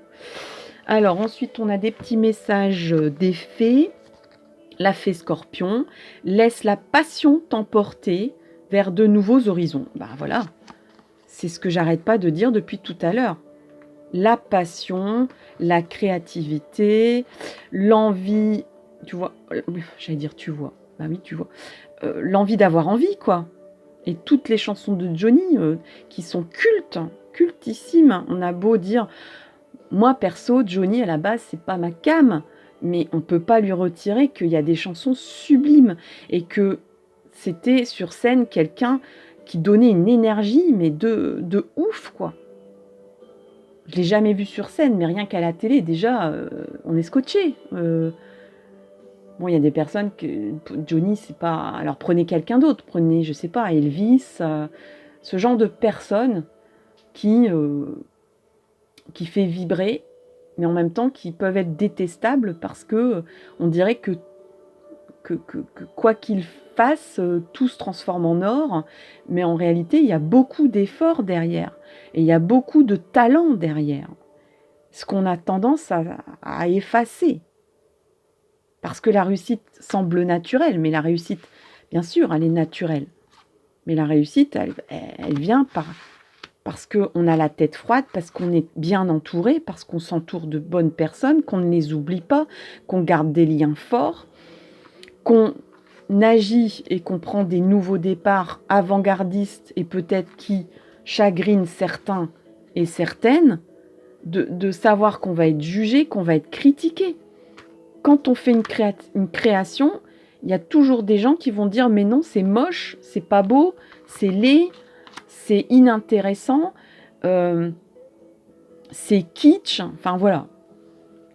Alors ensuite, on a des petits messages des fées. La fée Scorpion, laisse la passion t'emporter vers de nouveaux horizons. Ben voilà, c'est ce que j'arrête pas de dire depuis tout à l'heure. La passion, la créativité, l'envie, tu vois, j'allais dire tu vois, bah oui tu vois, l'envie d'avoir envie quoi. Et toutes les chansons de Johnny qui sont cultissimes, on a beau dire, moi perso, Johnny à la base c'est pas ma came, mais on peut pas lui retirer qu'il y a des chansons sublimes et que c'était sur scène quelqu'un qui donnait une énergie mais de ouf quoi. Je l'ai jamais vu sur scène, mais rien qu'à la télé, déjà, on est scotché. Bon, il y a des personnes que Johnny, c'est pas. Alors prenez quelqu'un d'autre, prenez, je sais pas, Elvis, ce genre de personnes qui fait vibrer, mais en même temps qui peuvent être détestables parce que on dirait que quoi qu'il fasse, tout se transforme en or, mais en réalité, il y a beaucoup d'efforts derrière, et il y a beaucoup de talent derrière, ce qu'on a tendance à effacer, parce que la réussite semble naturelle, mais la réussite, bien sûr, elle est naturelle, mais la réussite, elle vient parce qu'on a la tête froide, parce qu'on est bien entouré, parce qu'on s'entoure de bonnes personnes, qu'on ne les oublie pas, qu'on garde des liens forts, qu'on agit et qu'on prend des nouveaux départs avant-gardistes et peut-être qui chagrinent certains et certaines, de savoir qu'on va être jugé, qu'on va être critiqué. Quand on fait une création, il y a toujours des gens qui vont dire « mais non, c'est moche, c'est pas beau, c'est laid, c'est inintéressant, c'est kitsch ». Enfin voilà,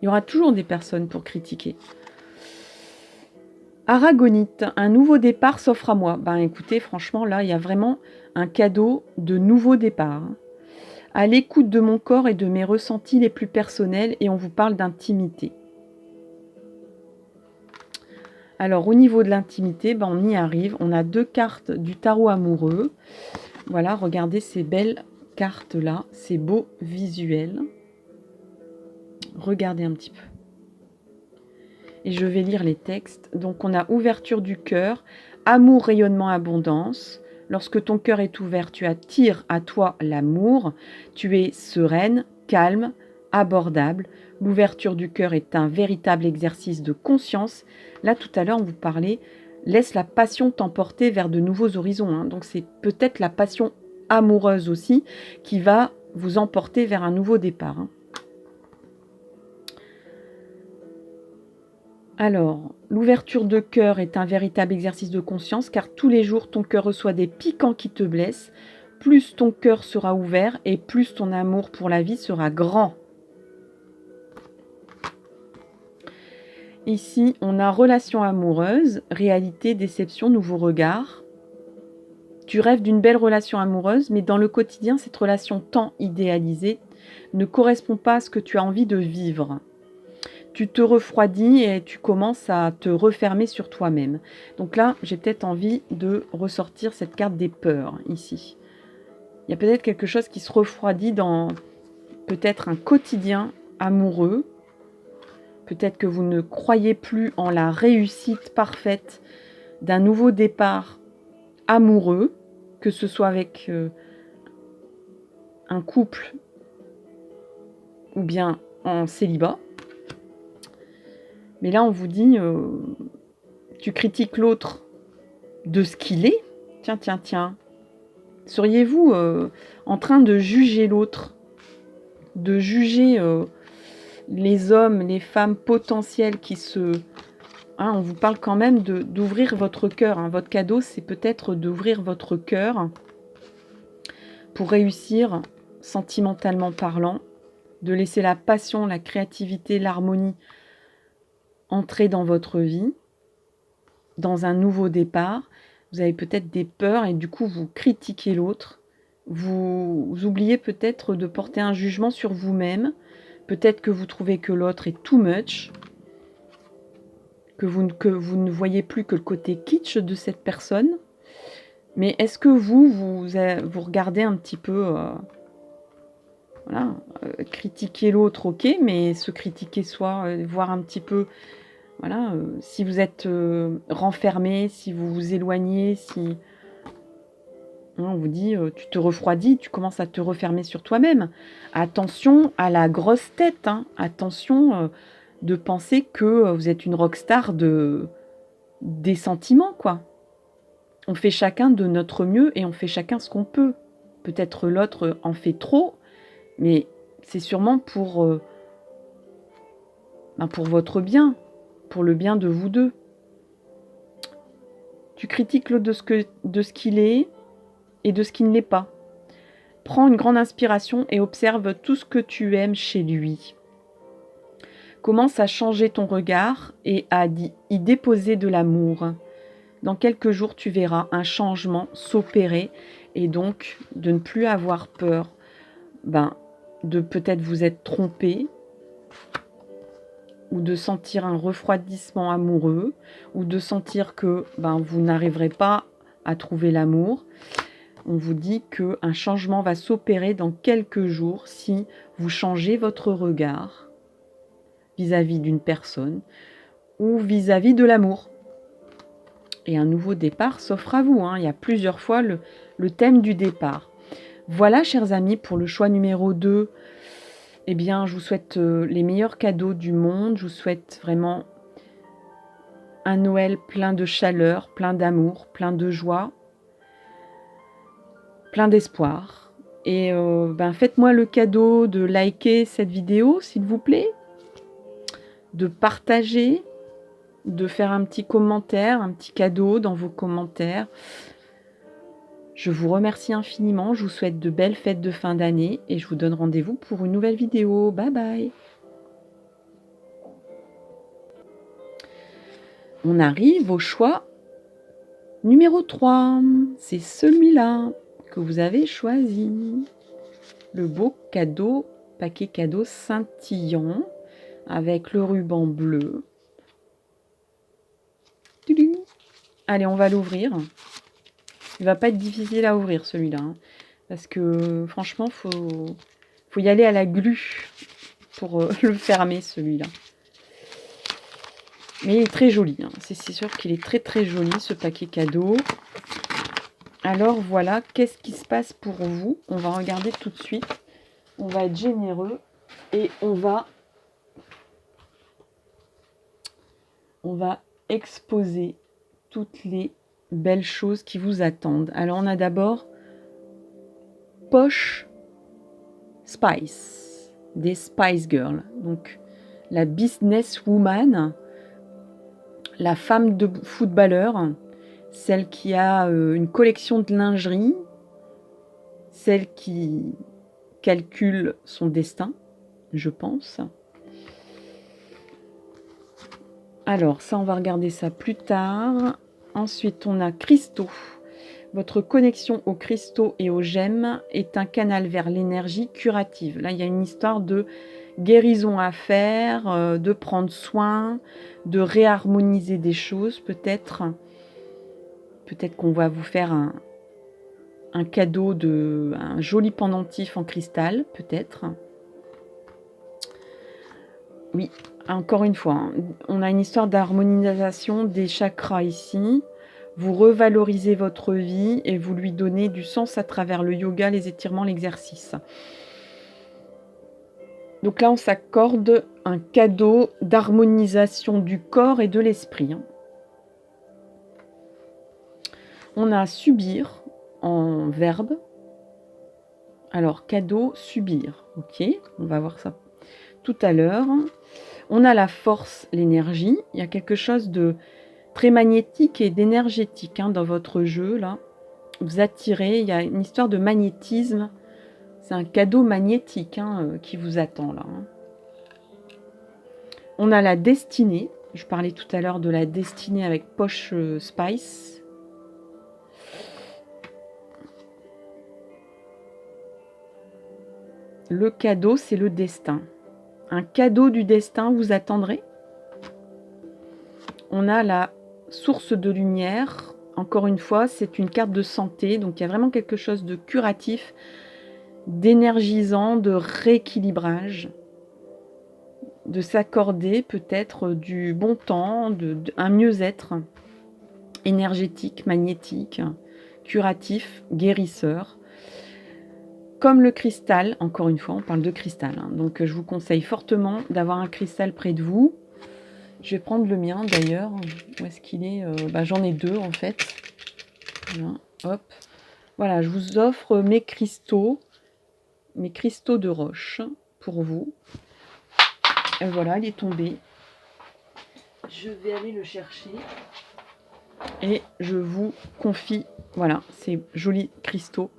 il y aura toujours des personnes pour critiquer. Aragonite, un nouveau départ s'offre à moi. Ben écoutez, franchement, là, il y a vraiment un cadeau de nouveau départ. À l'écoute de mon corps et de mes ressentis les plus personnels, et on vous parle d'intimité. Alors, au niveau de l'intimité, ben, on y arrive. On a 2 cartes du tarot amoureux. Voilà, regardez ces belles cartes-là, ces beaux visuels. Regardez un petit peu. Et je vais lire les textes. Donc, on a ouverture du cœur, amour, rayonnement, abondance. Lorsque ton cœur est ouvert, tu attires à toi l'amour. Tu es sereine, calme, abordable. L'ouverture du cœur est un véritable exercice de conscience. Là, tout à l'heure, on vous parlait, laisse la passion t'emporter vers de nouveaux horizons. Hein. Donc, c'est peut-être la passion amoureuse aussi qui va vous emporter vers un nouveau départ. Hein. Alors, l'ouverture de cœur est un véritable exercice de conscience car tous les jours, ton cœur reçoit des piquants qui te blessent. Plus ton cœur sera ouvert et plus ton amour pour la vie sera grand. Ici, on a relation amoureuse, réalité, déception, nouveau regard. Tu rêves d'une belle relation amoureuse, mais dans le quotidien, cette relation tant idéalisée ne correspond pas à ce que tu as envie de vivre. Tu te refroidis et tu commences à te refermer sur toi-même. Donc là, j'ai peut-être envie de ressortir cette carte des peurs, ici. Il y a peut-être quelque chose qui se refroidit dans peut-être un quotidien amoureux. Peut-être que vous ne croyez plus en la réussite parfaite d'un nouveau départ amoureux, que ce soit avec un couple ou bien en célibat. Mais là, on vous dit, tu critiques l'autre de ce qu'il est. Tiens. Seriez-vous en train de juger l'autre, de juger les hommes, les femmes potentielles qui se... Hein, on vous parle quand même d'ouvrir votre cœur. Hein. Votre cadeau, c'est peut-être d'ouvrir votre cœur pour réussir, sentimentalement parlant, de laisser la passion, la créativité, l'harmonie entrer dans votre vie, dans un nouveau départ. Vous avez peut-être des peurs et du coup, vous critiquez l'autre. Vous oubliez peut-être de porter un jugement sur vous-même. Peut-être que vous trouvez que l'autre est too much, que vous ne voyez plus que le côté kitsch de cette personne. Mais est-ce que vous regardez un petit peu... voilà, critiquer l'autre, ok, mais se critiquer soi, voir un petit peu... Voilà, si vous êtes renfermé, si vous vous éloignez, si... On vous dit, tu te refroidis, tu commences à te refermer sur toi-même. Attention à la grosse tête, hein. Attention de penser que vous êtes une rockstar des sentiments, quoi. On fait chacun de notre mieux et on fait chacun ce qu'on peut. Peut-être l'autre en fait trop, mais c'est sûrement pour votre bien, pour le bien de vous deux. Tu critiques l'autre de ce qu'il est et de ce qui ne l'est pas. Prends une grande inspiration et observe tout ce que tu aimes chez lui. Commence à changer ton regard et à y déposer de l'amour. Dans quelques jours, tu verras un changement s'opérer et donc de ne plus avoir peur de peut-être vous être trompé ou de sentir un refroidissement amoureux ou de sentir que vous n'arriverez pas à trouver l'amour. On vous dit qu'un changement va s'opérer dans quelques jours si vous changez votre regard vis-à-vis d'une personne ou vis-à-vis de l'amour. Et un nouveau départ s'offre à vous. Hein. Il y a plusieurs fois le thème du départ. Voilà, chers amis, pour le choix numéro 2. Eh bien, je vous souhaite les meilleurs cadeaux du monde. Je vous souhaite vraiment un Noël plein de chaleur, plein d'amour, plein de joie, plein d'espoir. Et faites-moi le cadeau de liker cette vidéo, s'il vous plaît, de partager, de faire un petit commentaire, un petit cadeau dans vos commentaires. Je vous remercie infiniment, je vous souhaite de belles fêtes de fin d'année et je vous donne rendez-vous pour une nouvelle vidéo. Bye bye. On arrive au choix numéro 3. C'est celui-là que vous avez choisi. le beau cadeau, paquet cadeau scintillant avec le ruban bleu. Allez, on va l'ouvrir. Il va pas être difficile à ouvrir celui-là, hein, parce que franchement, faut y aller à la glu pour le fermer celui-là. Mais il est très joli, hein. C'est sûr qu'il est très très joli ce paquet cadeau. Alors voilà, qu'est-ce qui se passe pour vous? On va regarder tout de suite. On va être généreux et on va exposer toutes les belles choses qui vous attendent. Alors on a d'abord Posh Spice, des Spice Girls. Donc la businesswoman, la femme de footballeur, celle qui a une collection de lingerie, celle qui calcule son destin, je pense. Alors, ça, on va regarder ça plus tard. Ensuite, on a cristaux. Votre connexion aux cristaux et aux gemmes est un canal vers l'énergie curative. Là, il y a une histoire de guérison à faire, de prendre soin, de réharmoniser des choses, peut-être. Peut-être qu'on va vous faire un cadeau un joli pendentif en cristal, peut-être. Oui, encore une fois, hein, on a une histoire d'harmonisation des chakras ici. Vous revalorisez votre vie et vous lui donnez du sens à travers le yoga, les étirements, l'exercice. Donc là, on s'accorde un cadeau d'harmonisation du corps et de l'esprit. On a subir en verbe. Alors, cadeau, subir. Ok, on va voir ça tout à l'heure. On a la force, l'énergie. Il y a quelque chose de très magnétique et d'énergétique dans votre jeu. Là, vous attirez. Il y a une histoire de magnétisme. C'est un cadeau magnétique qui vous attend là. On a la destinée. Je parlais tout à l'heure de la destinée avec Posh Spice. Le cadeau, c'est le destin. Un cadeau du destin vous attendrez. On a la source de lumière. Encore une fois, c'est une carte de santé. Donc, il y a vraiment quelque chose de curatif, d'énergisant, de rééquilibrage, de s'accorder peut-être du bon temps, un mieux-être énergétique, magnétique, curatif, guérisseur. Comme le cristal, encore une fois, on parle de cristal. Donc, je vous conseille fortement d'avoir un cristal près de vous. Je vais prendre le mien d'ailleurs. Où est-ce qu'il est, j'en ai deux en fait. Voilà, hop. Voilà, je vous offre mes cristaux de roche pour vous. Et voilà, il est tombé. Je vais aller le chercher. Et je vous confie, voilà, ces jolis cristaux.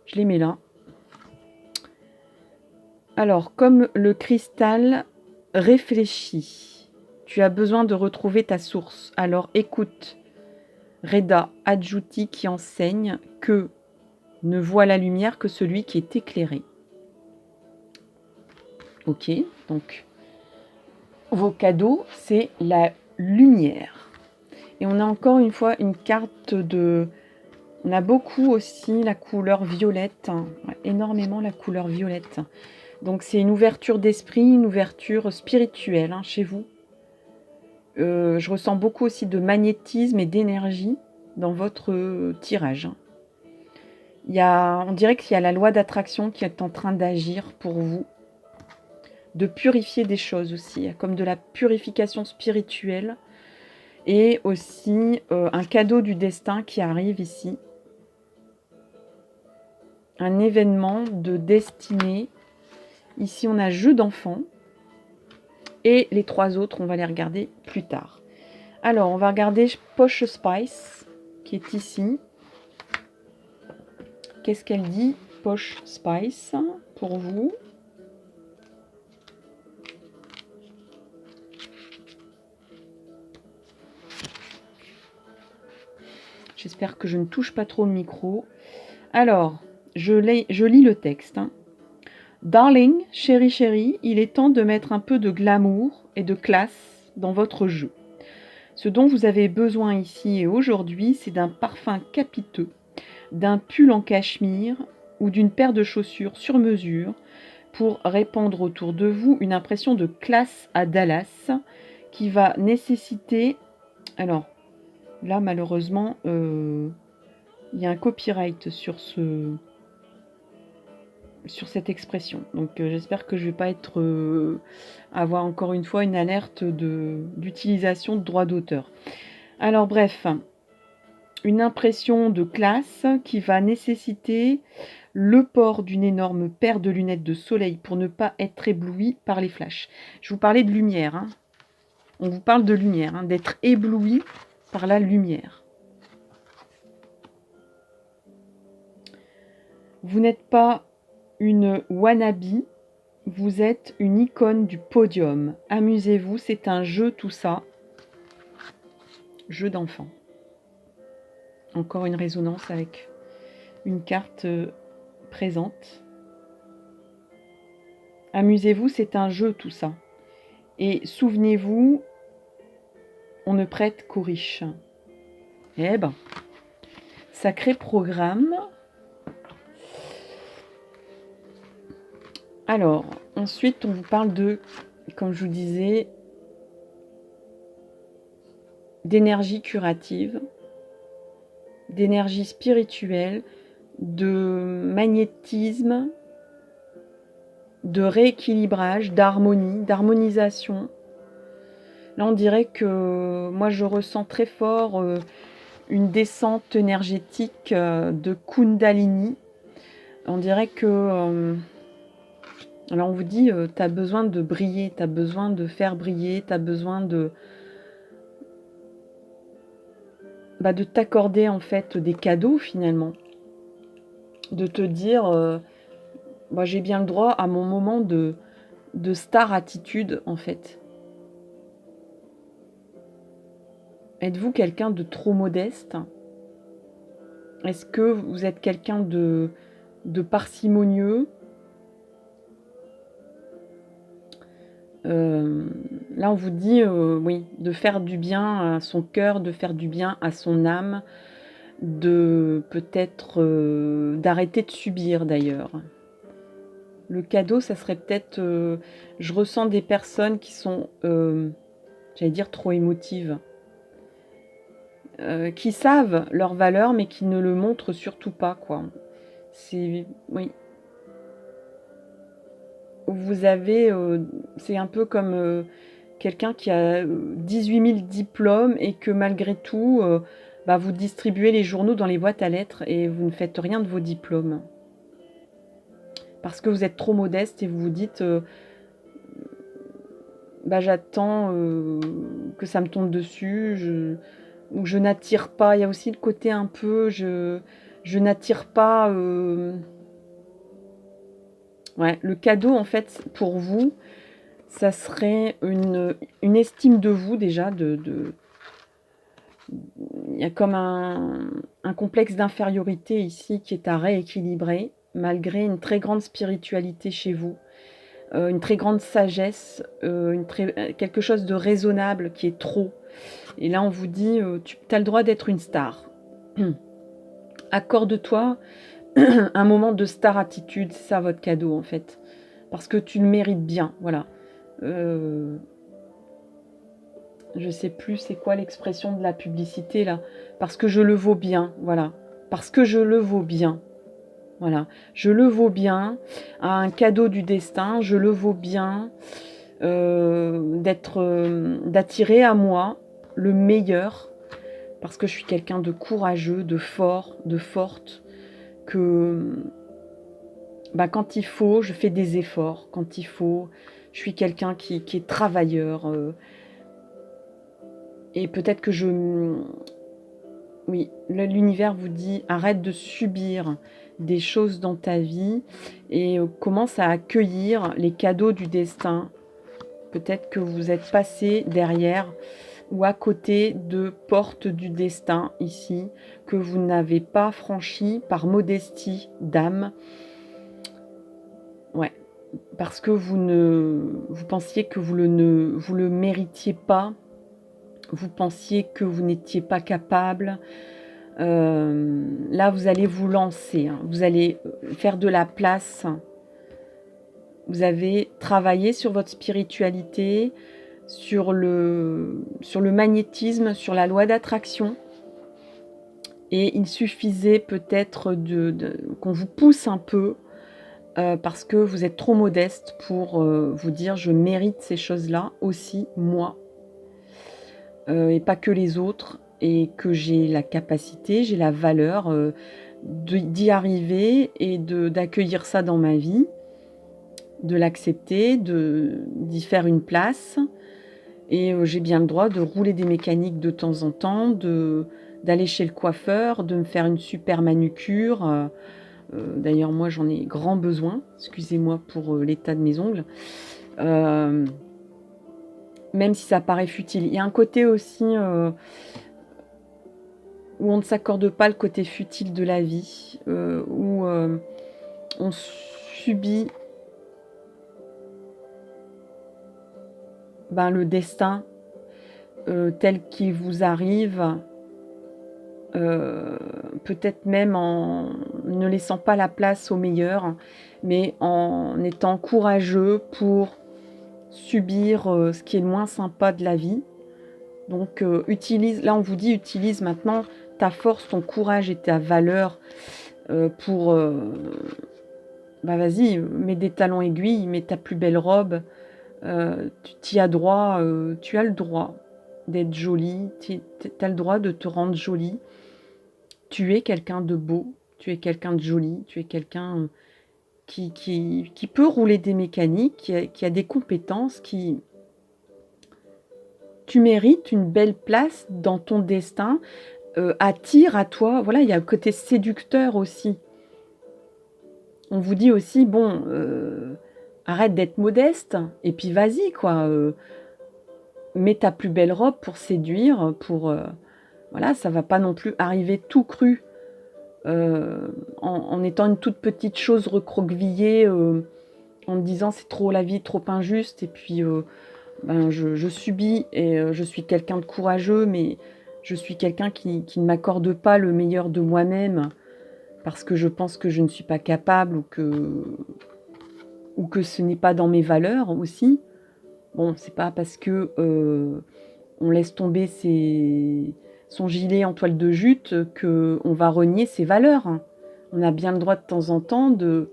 Je les mets là. Alors, comme le cristal réfléchit, tu as besoin de retrouver ta source. Alors écoute, Reda Adjuti qui enseigne que ne voit la lumière que celui qui est éclairé. Ok, donc vos cadeaux, c'est la lumière. Et on a encore une fois une carte de... On a beaucoup aussi la couleur violette, énormément la couleur violette. Donc c'est une ouverture d'esprit, une ouverture spirituelle chez vous. Je ressens beaucoup aussi de magnétisme et d'énergie dans votre tirage. On dirait qu'il y a la loi d'attraction qui est en train d'agir pour vous. De purifier des choses aussi, comme de la purification spirituelle. Et aussi un cadeau du destin qui arrive ici. Un événement de destinée. Ici, on a jeu d'enfant. Et les trois autres, on va les regarder plus tard. Alors, on va regarder Posh Spice, qui est ici. Qu'est-ce qu'elle dit, Posh Spice, pour vous? J'espère que je ne touche pas trop le micro. Alors, je lis le texte. Darling, chérie, chérie, il est temps de mettre un peu de glamour et de classe dans votre jeu. Ce dont vous avez besoin ici et aujourd'hui, c'est d'un parfum capiteux, d'un pull en cachemire ou d'une paire de chaussures sur mesure pour répandre autour de vous une impression de classe à Dallas qui va nécessiter... Alors, là, malheureusement, il y a un copyright sur cette expression. Donc j'espère que je ne vais pas avoir encore une fois une alerte d'utilisation de droit d'auteur. Alors bref, une impression de classe qui va nécessiter le port d'une énorme paire de lunettes de soleil pour ne pas être ébloui par les flashs. Je vous parlais de lumière. Hein. On vous parle de lumière, hein, d'être ébloui par la lumière. Vous n'êtes pas une wannabe, vous êtes une icône du podium. Amusez-vous, c'est un jeu tout ça. Jeu d'enfant. Encore une résonance avec une carte présente. Amusez-vous, c'est un jeu tout ça. Et souvenez-vous, on ne prête qu'aux riches. Eh ben, sacré programme. Alors, ensuite, on vous parle de, comme je vous disais, d'énergie curative, d'énergie spirituelle, de magnétisme, de rééquilibrage, d'harmonie, d'harmonisation. Là, on dirait que moi, je ressens très fort une descente énergétique de Kundalini. On dirait que... alors, on vous dit, tu as besoin de briller, tu as besoin de faire briller, tu as besoin de t'accorder, en fait, des cadeaux, finalement. De te dire, j'ai bien le droit à mon moment de star attitude, en fait. Êtes-vous quelqu'un de trop modeste? Est-ce que vous êtes quelqu'un de parcimonieux? Là, on vous dit, oui, de faire du bien à son cœur, de faire du bien à son âme, de peut-être d'arrêter de subir d'ailleurs. Le cadeau, ça serait peut-être... je ressens des personnes qui sont, j'allais dire, trop émotives. Qui savent leur valeur, mais qui ne le montrent surtout pas, quoi. C'est... Oui. Vous avez... c'est un peu comme quelqu'un qui a 18 000 diplômes et que malgré tout, vous distribuez les journaux dans les boîtes à lettres et vous ne faites rien de vos diplômes. Parce que vous êtes trop modeste et vous vous dites... j'attends que ça me tombe dessus, ou je n'attire pas. Il y a aussi le côté un peu, je n'attire pas. Ouais, le cadeau, en fait, pour vous, ça serait une estime de vous déjà. Il y a comme un complexe d'infériorité ici qui est à rééquilibrer, malgré une très grande spiritualité chez vous. Une très grande sagesse, quelque chose de raisonnable qui est trop. Et là, on vous dit, tu as le droit d'être une star. Accorde-toi un moment de star attitude, c'est ça votre cadeau en fait. Parce que tu le mérites bien, voilà. Je sais plus c'est quoi l'expression de la publicité là. Parce que je le vaux bien, voilà. Parce que je le vaux bien. Voilà, je le vaux bien, un cadeau du destin, je le vaux bien, d'attirer à moi le meilleur, parce que je suis quelqu'un de courageux, de fort, de forte, que quand il faut, je fais des efforts, quand il faut, je suis quelqu'un qui est travailleur, et peut-être que oui, l'univers vous dit arrête de subir des choses dans ta vie et commence à accueillir les cadeaux du destin. Peut-être que vous êtes passé derrière ou à côté de portes du destin ici que vous n'avez pas franchi par modestie d'âme. Ouais, parce que vous pensiez que vous le méritiez pas, vous pensiez que vous n'étiez pas capable. Là, vous allez vous lancer, hein. Vous allez faire de la place. Vous avez travaillé sur votre spiritualité, sur le magnétisme, sur la loi d'attraction. Et il suffisait peut-être qu'on vous pousse un peu, parce que vous êtes trop modeste pour vous dire je mérite ces choses-là aussi, moi, et pas que les autres, et que j'ai la capacité, j'ai la valeur d'y arriver et d'accueillir ça dans ma vie, de l'accepter, d'y faire une place. Et j'ai bien le droit de rouler des mécaniques de temps en temps, d'aller chez le coiffeur, de me faire une super manucure. D'ailleurs, moi, j'en ai grand besoin. Excusez-moi pour l'état de mes ongles. Même si ça paraît futile. Il y a un côté aussi où on ne s'accorde pas le côté futile de la vie, où on subit le destin tel qu'il vous arrive, peut-être même en ne laissant pas la place au meilleur, mais en étant courageux pour subir ce qui est le moins sympa de la vie. Donc là on vous dit utilise maintenant ta force, ton courage et ta valeur pour vas-y, mets des talons aiguilles, mets ta plus belle robe, tu as droit, tu as le droit d'être jolie, tu as le droit de te rendre jolie. Tu es quelqu'un de beau, tu es quelqu'un de joli, tu es quelqu'un qui peut rouler des mécaniques, qui a des compétences, tu mérites une belle place dans ton destin, attire à toi, voilà, il y a le côté séducteur aussi. On vous dit aussi, bon, arrête d'être modeste, et puis vas-y, quoi, mets ta plus belle robe pour séduire, pour... voilà, ça va pas non plus arriver tout cru, en étant une toute petite chose recroquevillée, en me disant c'est trop la vie, trop injuste, et puis je subis, et je suis quelqu'un de courageux, mais je suis quelqu'un qui ne m'accorde pas le meilleur de moi-même, parce que je pense que je ne suis pas capable, ou que ce n'est pas dans mes valeurs aussi. Bon, c'est pas parce que on laisse tomber son gilet en toile de jute qu'on va renier ses valeurs. On a bien le droit de temps en temps de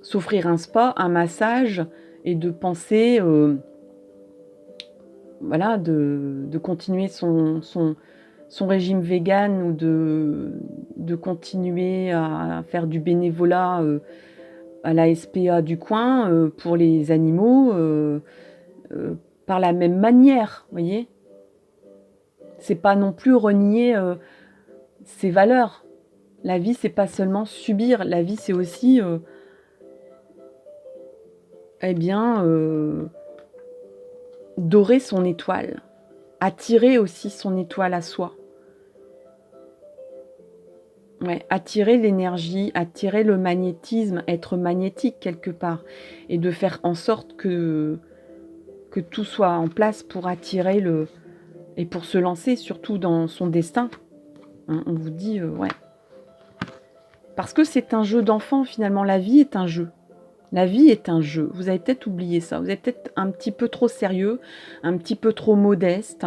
s'offrir un spa, un massage, et de penser, voilà, de continuer son régime vegan, ou de continuer à faire du bénévolat à la SPA du coin pour les animaux, par la même manière, vous voyez. C'est pas non plus renier ses valeurs. La vie, c'est pas seulement subir. La vie, c'est aussi, dorer son étoile. Attirer aussi son étoile à soi. Ouais, attirer l'énergie, attirer le magnétisme, être magnétique quelque part. Et de faire en sorte que tout soit en place pour attirer et pour se lancer surtout dans son destin. Hein, on vous dit, ouais. Parce que c'est un jeu d'enfant, finalement. La vie est un jeu. La vie est un jeu. Vous avez peut-être oublié ça. Vous êtes peut-être un petit peu trop sérieux, un petit peu trop modeste.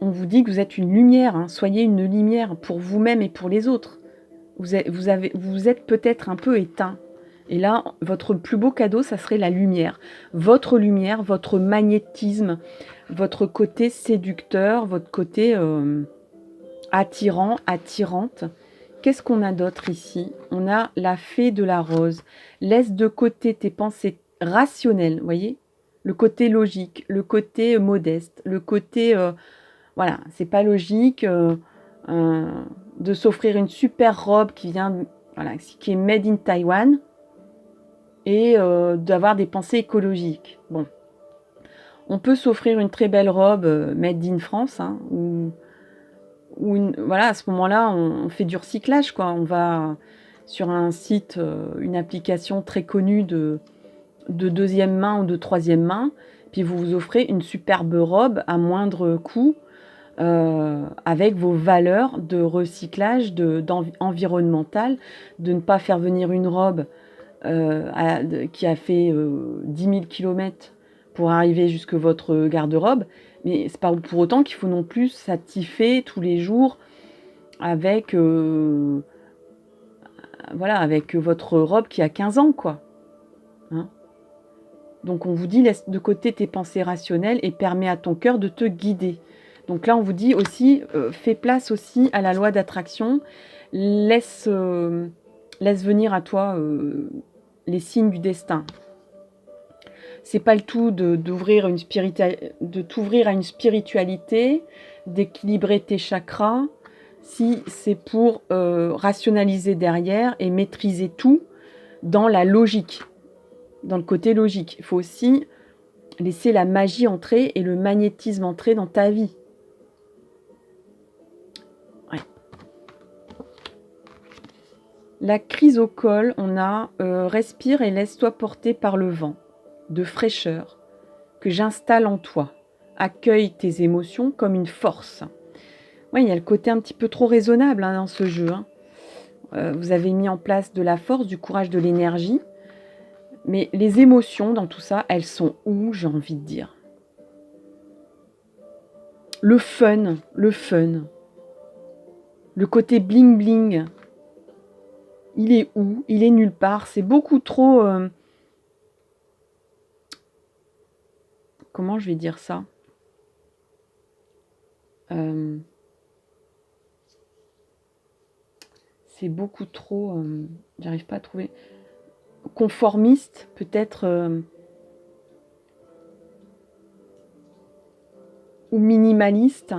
On vous dit que vous êtes une lumière. Hein. Soyez une lumière pour vous-même et pour les autres. Vous êtes peut-être un peu éteint. Et là, votre plus beau cadeau, ça serait la lumière. Votre lumière, votre magnétisme, votre côté séducteur, votre côté attirant, attirante. Qu'est-ce qu'on a d'autre ici? On a la fée de la rose. Laisse de côté tes pensées rationnelles, vous voyez? Le côté logique, le côté modeste, le côté... voilà, c'est pas logique de s'offrir une super robe qui est made in Taïwan, et d'avoir des pensées écologiques. Bon. On peut s'offrir une très belle robe made in France, hein, voilà, à ce moment-là, on fait du recyclage, quoi. sur un site, une application très connue de deuxième main ou de troisième main, puis vous vous offrez une superbe robe à moindre coût, avec vos valeurs de recyclage, environnemental, de ne pas faire venir une robe qui a fait 10 000 km pour arriver jusque votre garde-robe, mais c'est pas pour autant qu'il faut non plus s'attifer tous les jours avec, voilà, avec votre robe qui a 15 ans, quoi. Hein. Donc on vous dit, laisse de côté tes pensées rationnelles et permets à ton cœur de te guider. Donc là, on vous dit aussi, fais place aussi à la loi d'attraction, laisse venir à toi les signes du destin. C'est pas le tout de t'ouvrir à une spiritualité, d'équilibrer tes chakras, si c'est pour rationaliser derrière et maîtriser tout dans la logique, dans le côté logique. Il faut aussi laisser la magie entrer et le magnétisme entrer dans ta vie. Ouais. La chrysocole, on a respire et laisse-toi porter par le vent de fraîcheur que j'installe en toi. Accueille tes émotions comme une force. Oui, il y a le côté un petit peu trop raisonnable dans ce jeu. Vous avez mis en place de la force, du courage, de l'énergie. Mais les émotions dans tout ça, elles sont où, j'ai envie de dire? Le fun. Le côté bling-bling. Il est où? Il est nulle part. C'est beaucoup trop... comment je vais dire ça? C'est beaucoup trop... j'arrive pas à trouver... conformiste, peut-être... ou minimaliste.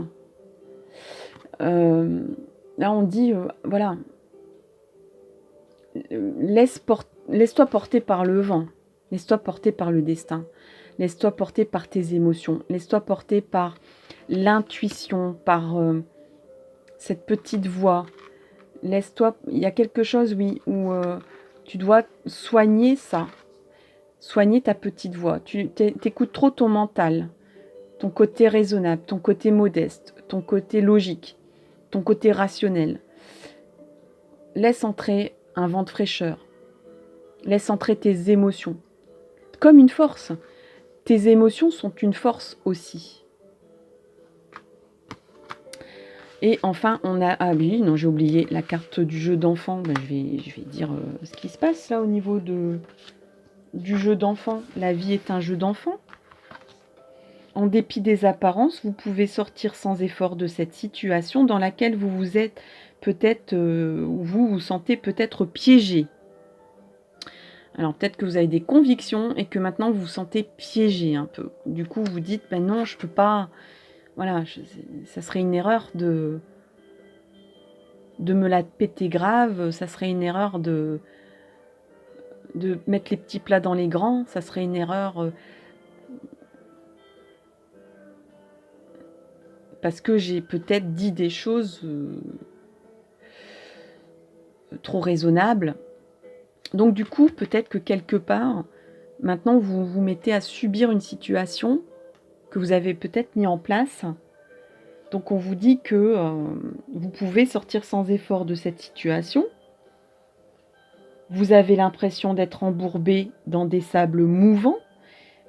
Là, on dit, voilà, laisse-toi porter par le vent, laisse-toi porter par le destin, laisse-toi porter par tes émotions, laisse-toi porter par l'intuition, par cette petite voix. Laisse-toi, il y a quelque chose, oui, où tu dois soigner ça, soigner ta petite voix. Tu t'écoutes trop ton mental, ton côté raisonnable, ton côté modeste, ton côté logique, ton côté rationnel. Laisse entrer un vent de fraîcheur. Laisse entrer tes émotions. Comme une force. Tes émotions sont une force aussi. Et enfin, on a... Ah oui, non, j'ai oublié la carte du jeu d'enfant. Ben, je vais dire ce qui se passe là au niveau du jeu d'enfant. La vie est un jeu d'enfant. En dépit des apparences, vous pouvez sortir sans effort de cette situation dans laquelle vous vous êtes peut-être, vous vous sentez peut-être piégé. Alors peut-être que vous avez des convictions et que maintenant vous vous sentez piégé un peu. Du coup, vous dites, ben non, je peux pas... Voilà, ça serait une erreur de me la péter grave, ça serait une erreur de mettre les petits plats dans les grands, ça serait une erreur... parce que j'ai peut-être dit des choses trop raisonnables. Donc du coup, peut-être que quelque part, maintenant vous vous mettez à subir une situation que vous avez peut-être mis en place. Donc on vous dit que vous pouvez sortir sans effort de cette situation. Vous avez l'impression d'être embourbé dans des sables mouvants,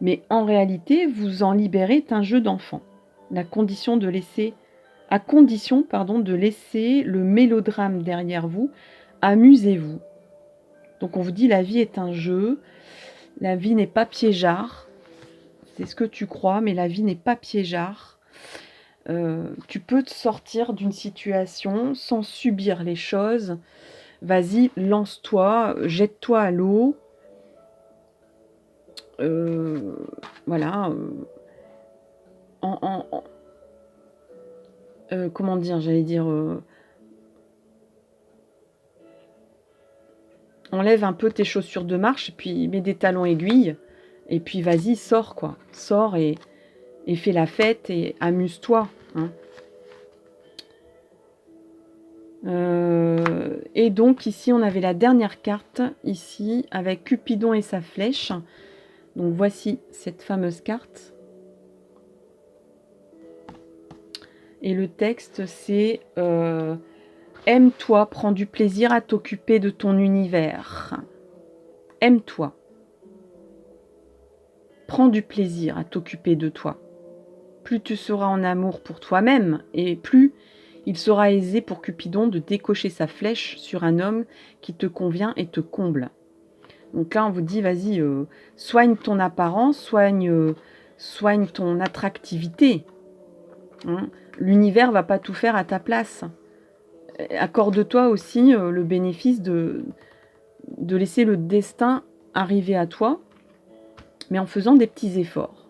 mais en réalité, vous en libérez est un jeu d'enfant. À condition de laisser le mélodrame derrière vous. Amusez-vous. Donc on vous dit la vie est un jeu, la vie n'est pas piégeard. C'est ce que tu crois, mais la vie n'est pas piégeard. Tu peux te sortir d'une situation sans subir les choses. Vas-y, lance-toi, jette-toi à l'eau. Voilà. Comment dire, j'allais dire... enlève un peu tes chaussures de marche, puis mets des talons aiguilles, et puis vas-y, sors, quoi. Sors et fais la fête et amuse-toi. Hein. Et donc ici, on avait la dernière carte, ici, avec Cupidon et sa flèche. Donc voici cette fameuse carte. Et le texte, c'est aime-toi, prends du plaisir à t'occuper de ton univers. Aime-toi. Prends du plaisir à t'occuper de toi. Plus tu seras en amour pour toi-même, et plus il sera aisé pour Cupidon de décocher sa flèche sur un homme qui te convient et te comble. Donc là, on vous dit, vas-y, soigne ton apparence, soigne ton attractivité. Hein. L'univers va pas tout faire à ta place. Accorde-toi aussi le bénéfice de laisser le destin arriver à toi, mais en faisant des petits efforts.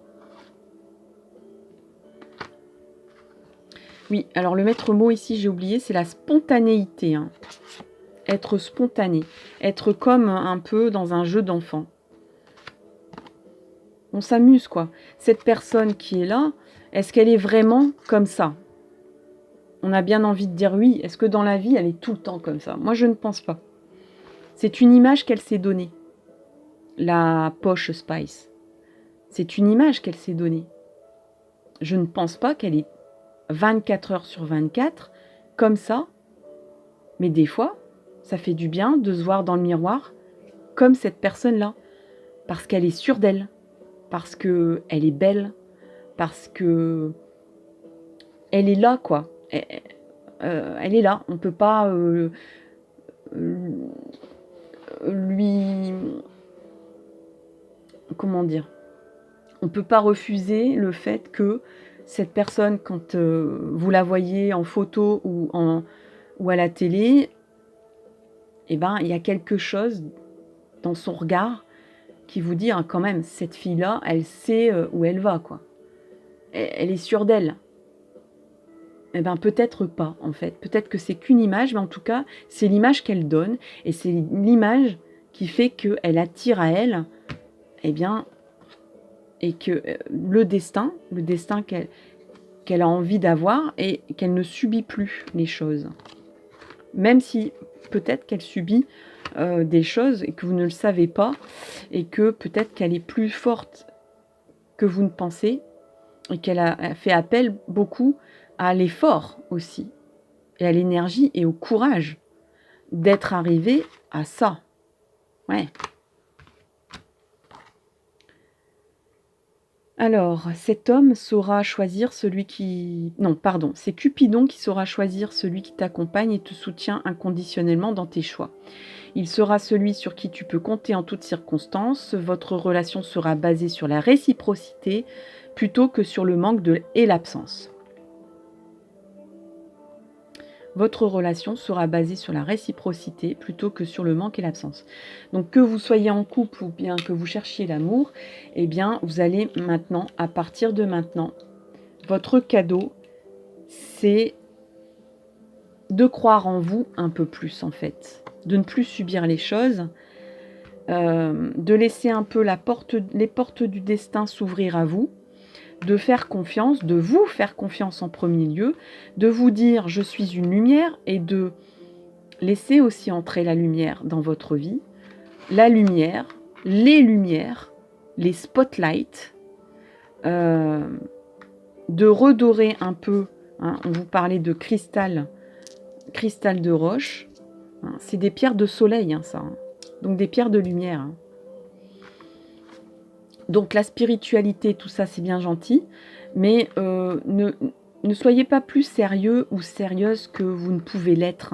Oui, alors le maître mot ici, j'ai oublié, c'est la spontanéité. Hein. Être spontané. Être comme un peu dans un jeu d'enfant. On s'amuse, quoi. Cette personne qui est là, est-ce qu'elle est vraiment comme ça? On a bien envie de dire oui. Est-ce que dans la vie, elle est tout le temps comme ça? Moi, je ne pense pas. C'est une image qu'elle s'est donnée. La poche Spice. C'est une image qu'elle s'est donnée. Je ne pense pas qu'elle est 24 heures sur 24 comme ça. Mais des fois, ça fait du bien de se voir dans le miroir comme cette personne-là. Parce qu'elle est sûre d'elle. Parce qu'elle est belle. Parce que elle est là, quoi. Elle est là. On ne peut pas lui... Comment dire? On ne peut pas refuser le fait que cette personne, quand vous la voyez en photo ou à la télé, eh ben, il y a quelque chose dans son regard qui vous dit, hein, quand même, cette fille-là, elle sait où elle va, quoi. Elle est sûre d'elle. Eh ben, peut-être pas, en fait. Peut-être que c'est qu'une image, mais en tout cas, c'est l'image qu'elle donne, et c'est l'image qui fait qu'elle attire à elle, eh bien, et que le destin qu'elle a envie d'avoir, et qu'elle ne subit plus les choses. Même si peut-être qu'elle subit des choses et que vous ne le savez pas, et que peut-être qu'elle est plus forte que vous ne pensez, et qu'elle a fait appel beaucoup à l'effort aussi, et à l'énergie et au courage d'être arrivée à ça. Ouais. Alors, cet homme saura choisir celui qui... Non, pardon, c'est Cupidon qui saura choisir celui qui t'accompagne et te soutient inconditionnellement dans tes choix. Il sera celui sur qui tu peux compter en toutes circonstances. Votre relation sera basée sur la réciprocité plutôt que sur le manque et l'absence. Votre relation sera basée sur la réciprocité plutôt que sur le manque et l'absence. Donc que vous soyez en couple ou bien que vous cherchiez l'amour, eh bien vous allez maintenant, à partir de maintenant, votre cadeau, c'est de croire en vous un peu plus en fait, de ne plus subir les choses, de laisser un peu les portes du destin s'ouvrir à vous, de faire confiance, de vous faire confiance en premier lieu, de vous dire je suis une lumière et de laisser aussi entrer la lumière dans votre vie, la lumière, les spotlights, de redorer un peu, hein, on vous parlait de cristal de roche, hein, c'est des pierres de soleil, hein, ça, hein, donc des pierres de lumière. Hein. Donc la spiritualité, tout ça c'est bien gentil, mais ne soyez pas plus sérieux ou sérieuse que vous ne pouvez l'être.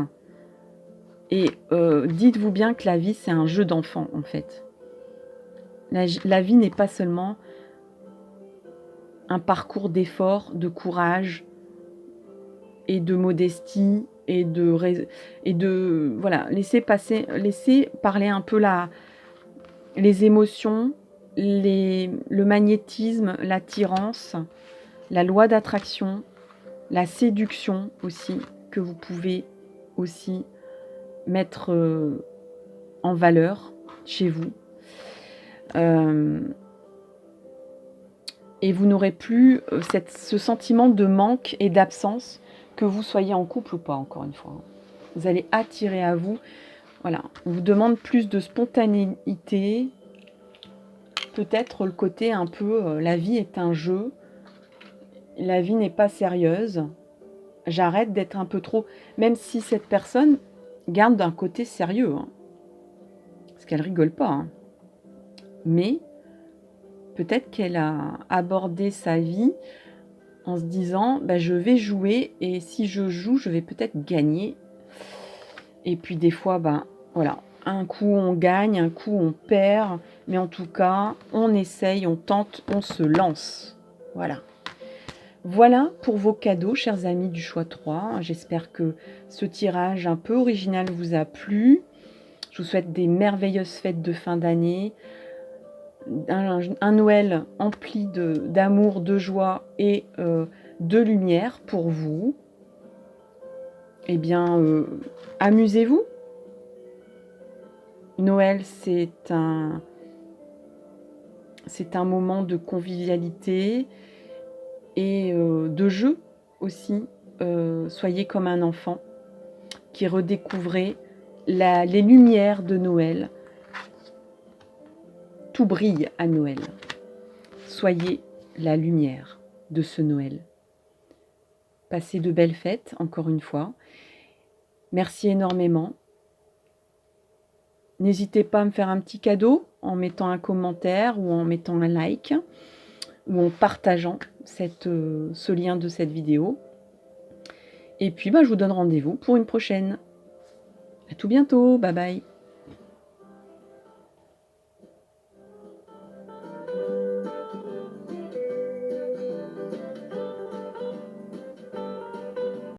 Et dites-vous bien que la vie c'est un jeu d'enfant en fait. La vie n'est pas seulement un parcours d'effort, de courage et de modestie et de voilà, laissez parler un peu les émotions, le magnétisme, l'attirance, la loi d'attraction, la séduction aussi, que vous pouvez aussi mettre en valeur chez vous. Et vous n'aurez plus ce sentiment de manque et d'absence, que vous soyez en couple ou pas, encore une fois. Vous allez attirer à vous. Voilà, on vous demande plus de spontanéité. Peut-être le côté un peu, la vie est un jeu. La vie n'est pas sérieuse. J'arrête d'être un peu trop... Même si cette personne garde un côté sérieux. Hein, parce qu'elle rigole pas. Hein. Mais peut-être qu'elle a abordé sa vie en se disant bah, je vais jouer et si je joue, je vais peut-être gagner. Et puis des fois, ben voilà, un coup on gagne, un coup on perd, mais en tout cas, on essaye, on tente, on se lance. Voilà. Voilà pour vos cadeaux, chers amis du choix 3. J'espère que ce tirage un peu original vous a plu. Je vous souhaite des merveilleuses fêtes de fin d'année. Un Noël empli d'amour, de joie et de lumière pour vous. Eh bien, amusez-vous. Noël, c'est un moment de convivialité et de jeu aussi. Soyez comme un enfant qui redécouvrez les lumières de Noël. Tout brille à Noël. Soyez la lumière de ce Noël. Passez de belles fêtes, encore une fois. Merci énormément. N'hésitez pas à me faire un petit cadeau en mettant un commentaire ou en mettant un like ou en partageant ce lien de cette vidéo. Et puis, je vous donne rendez-vous pour une prochaine. À tout bientôt. Bye bye.